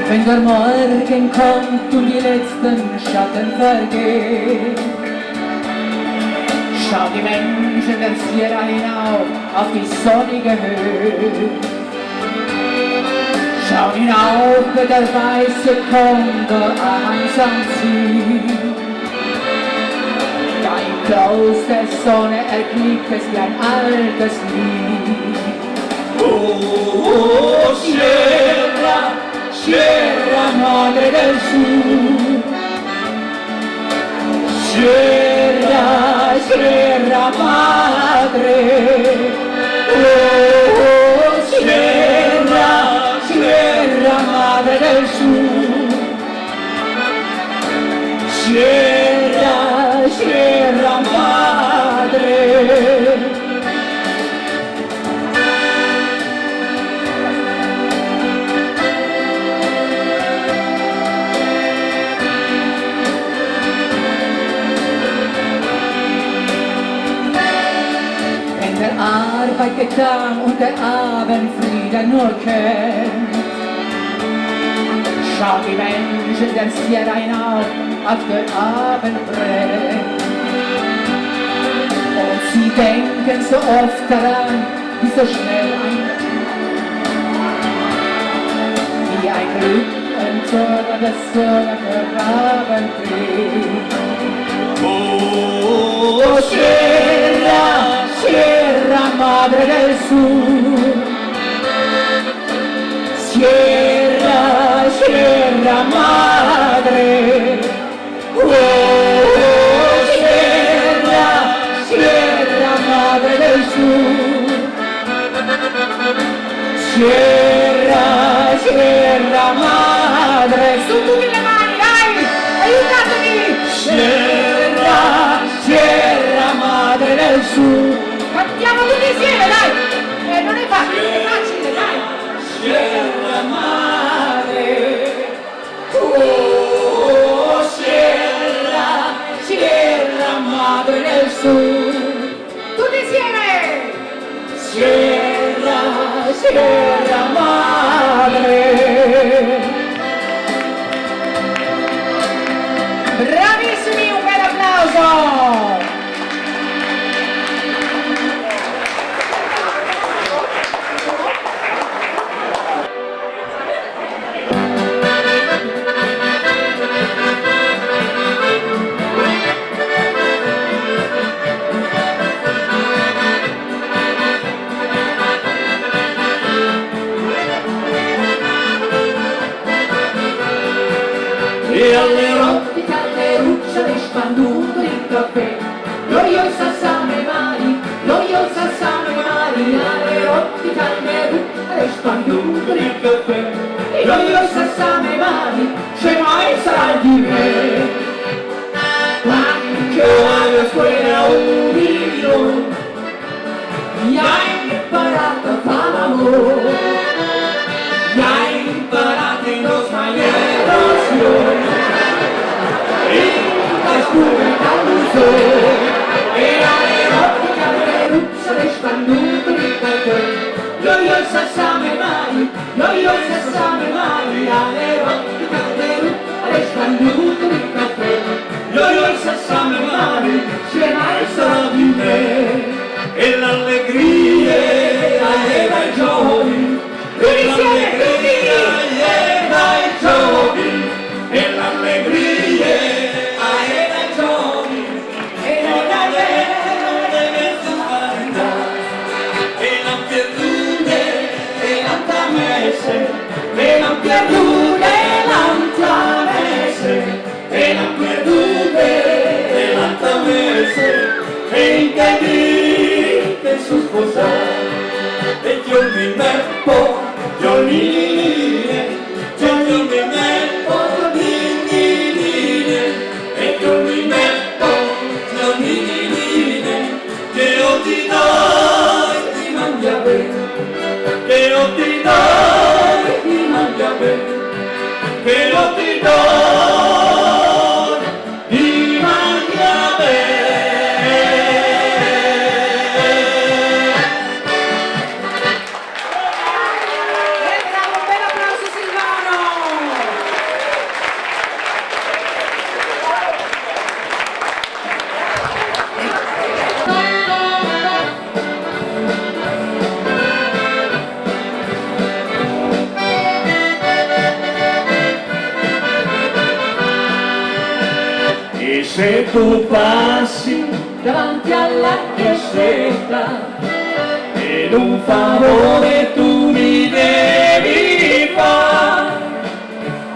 Wenn der Morgen kommt und die letzten Schatten vergehen, schau die Menschen der Sierra hinauf auf die sonnige Höhe. Schau hinauf, wie der weiße Kondor einsam zieht. Da im Klaus der Sonne erquickt es wie ein altes Lied. Oh, Sierra, Sierra Madre del Sur, Sierra, Sierra Madre, oh, Sierra, Sierra Madre del Sur, Sierra, Sierra Madre. Der Arbeit getan und der Abendfrieden nur kennt. Schau die Menschen der Sierra hinauf, auf der Abend brennt. Und sie denken so oft daran, wie so schnell wie ein Glück entorno del sole verraven Oh, Sierra, Sierra Madre del Sur, Sierra, Sierra Madre, oh, Sierra, Sierra Madre del Sur, Sierra, Sierra Madre, su tutte le mani, dai, aiutatemi! Sierra, Sierra Madre del Sud, cantiamo tutti insieme, dai! Non è facile, dai! Sierra Madre, oh, Sierra, Sierra Madre del Sud, tutti insieme! Sierra, Sierra Madre. Bravissimi, un bel applauso! E alle rotte calderucce spanduto il caffè, io sassame mani, io sassame mani, alle rotte calderucce spanduto il caffè, io sassame mani, se mai sarà di me. Quando vai a scuola un milione, mi hai imparato a fare amore, mi hai imparato in non sbagliare l'ossione. E alle rotte calderuzze le spanduto di caffè, io sassame mani, io sassame mani, alle rotte calderuzze le spanduto di caffè, io sassame mani, se mai sarà di me. E l'allegria aveva i giorni, e l'allegria aveva i giorni, e l'allegria e non perdute l'antamese, e non perdute l'antamese, e in che su sposare, e giorni meppo, giornine, giorni meppo, giornine, e giorni meppo, giornine, che io ti do ti mangia bene, che io ti do che io ti do, ti mangia bene. Bravo, un bel applauso Silvano! E se tu passi Davanti alla chiesetta, ed un favore tu mi devi fare,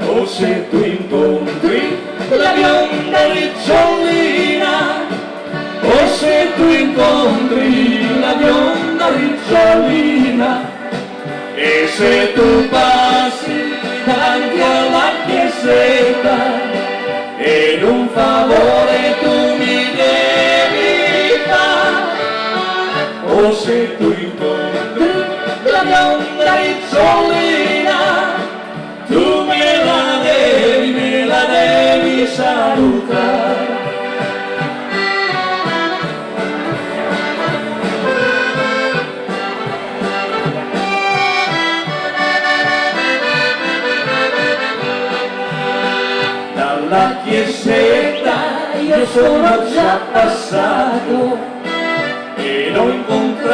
o se tu incontri la bionda ricciolina, o se tu incontri la bionda ricciolina, e se tu passi davanti alla chiesetta, ed un favore tu mi devi fare, o se tu incontri la bionda ricciolina, tu me la devi salutare. Dalla chiesetta io sono già passato e l'ho incontrato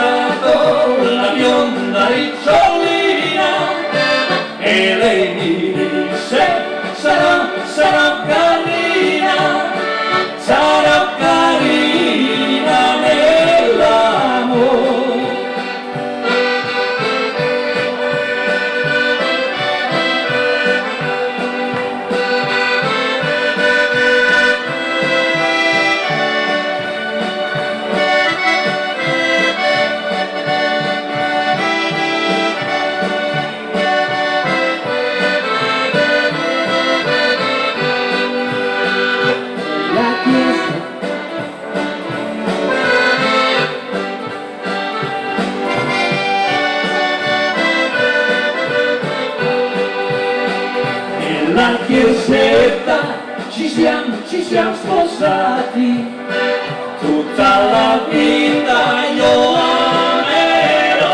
la vita io amerò,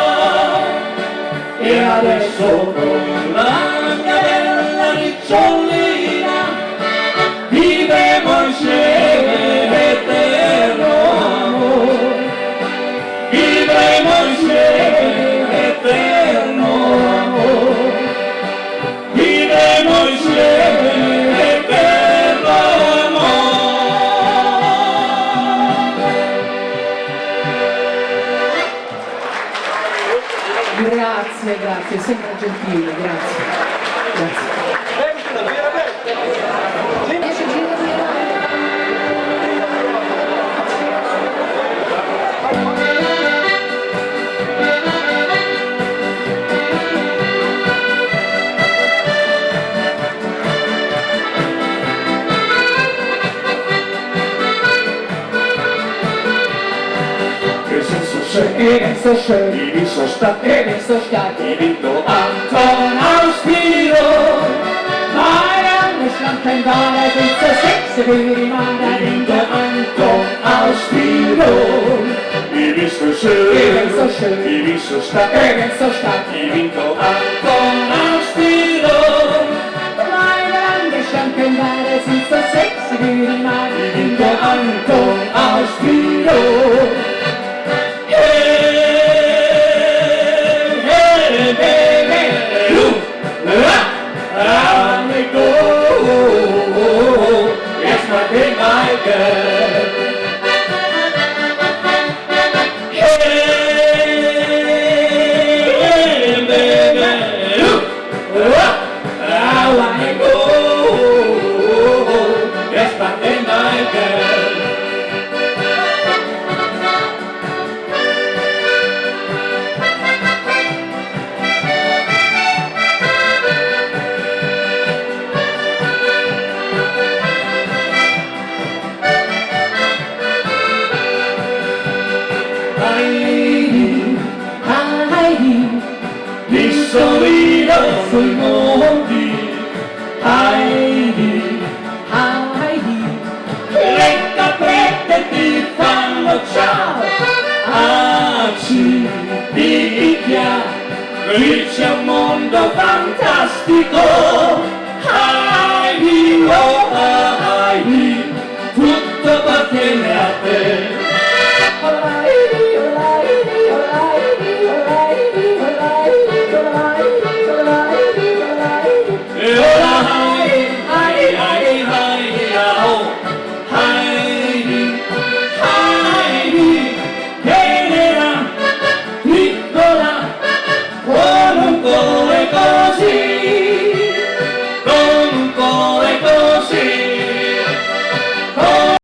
e adesso con la mia bella ricciolina vivremo insieme eterno amore, vivremo insieme eterno amore, vivremo insieme eterno amore. Grazie, grazie, sempre gentile, grazie. Grazie. Ivi sono stato, vinto Anton Auspiro, Ma erano schlanke in vale senza sesso che rimane vinto Anton Auspiro, ivi sto schön, ivi sono stato, vinto Anton Auspiro, Ma erano schlanke in vale senza sesso che rimane vinto Anton Auspiro. Sorrido sui monti, Heidi, Heidi, le caprette ti fanno ciao, ci picchia, qui c'è un mondo fantastico, Heidi, oh,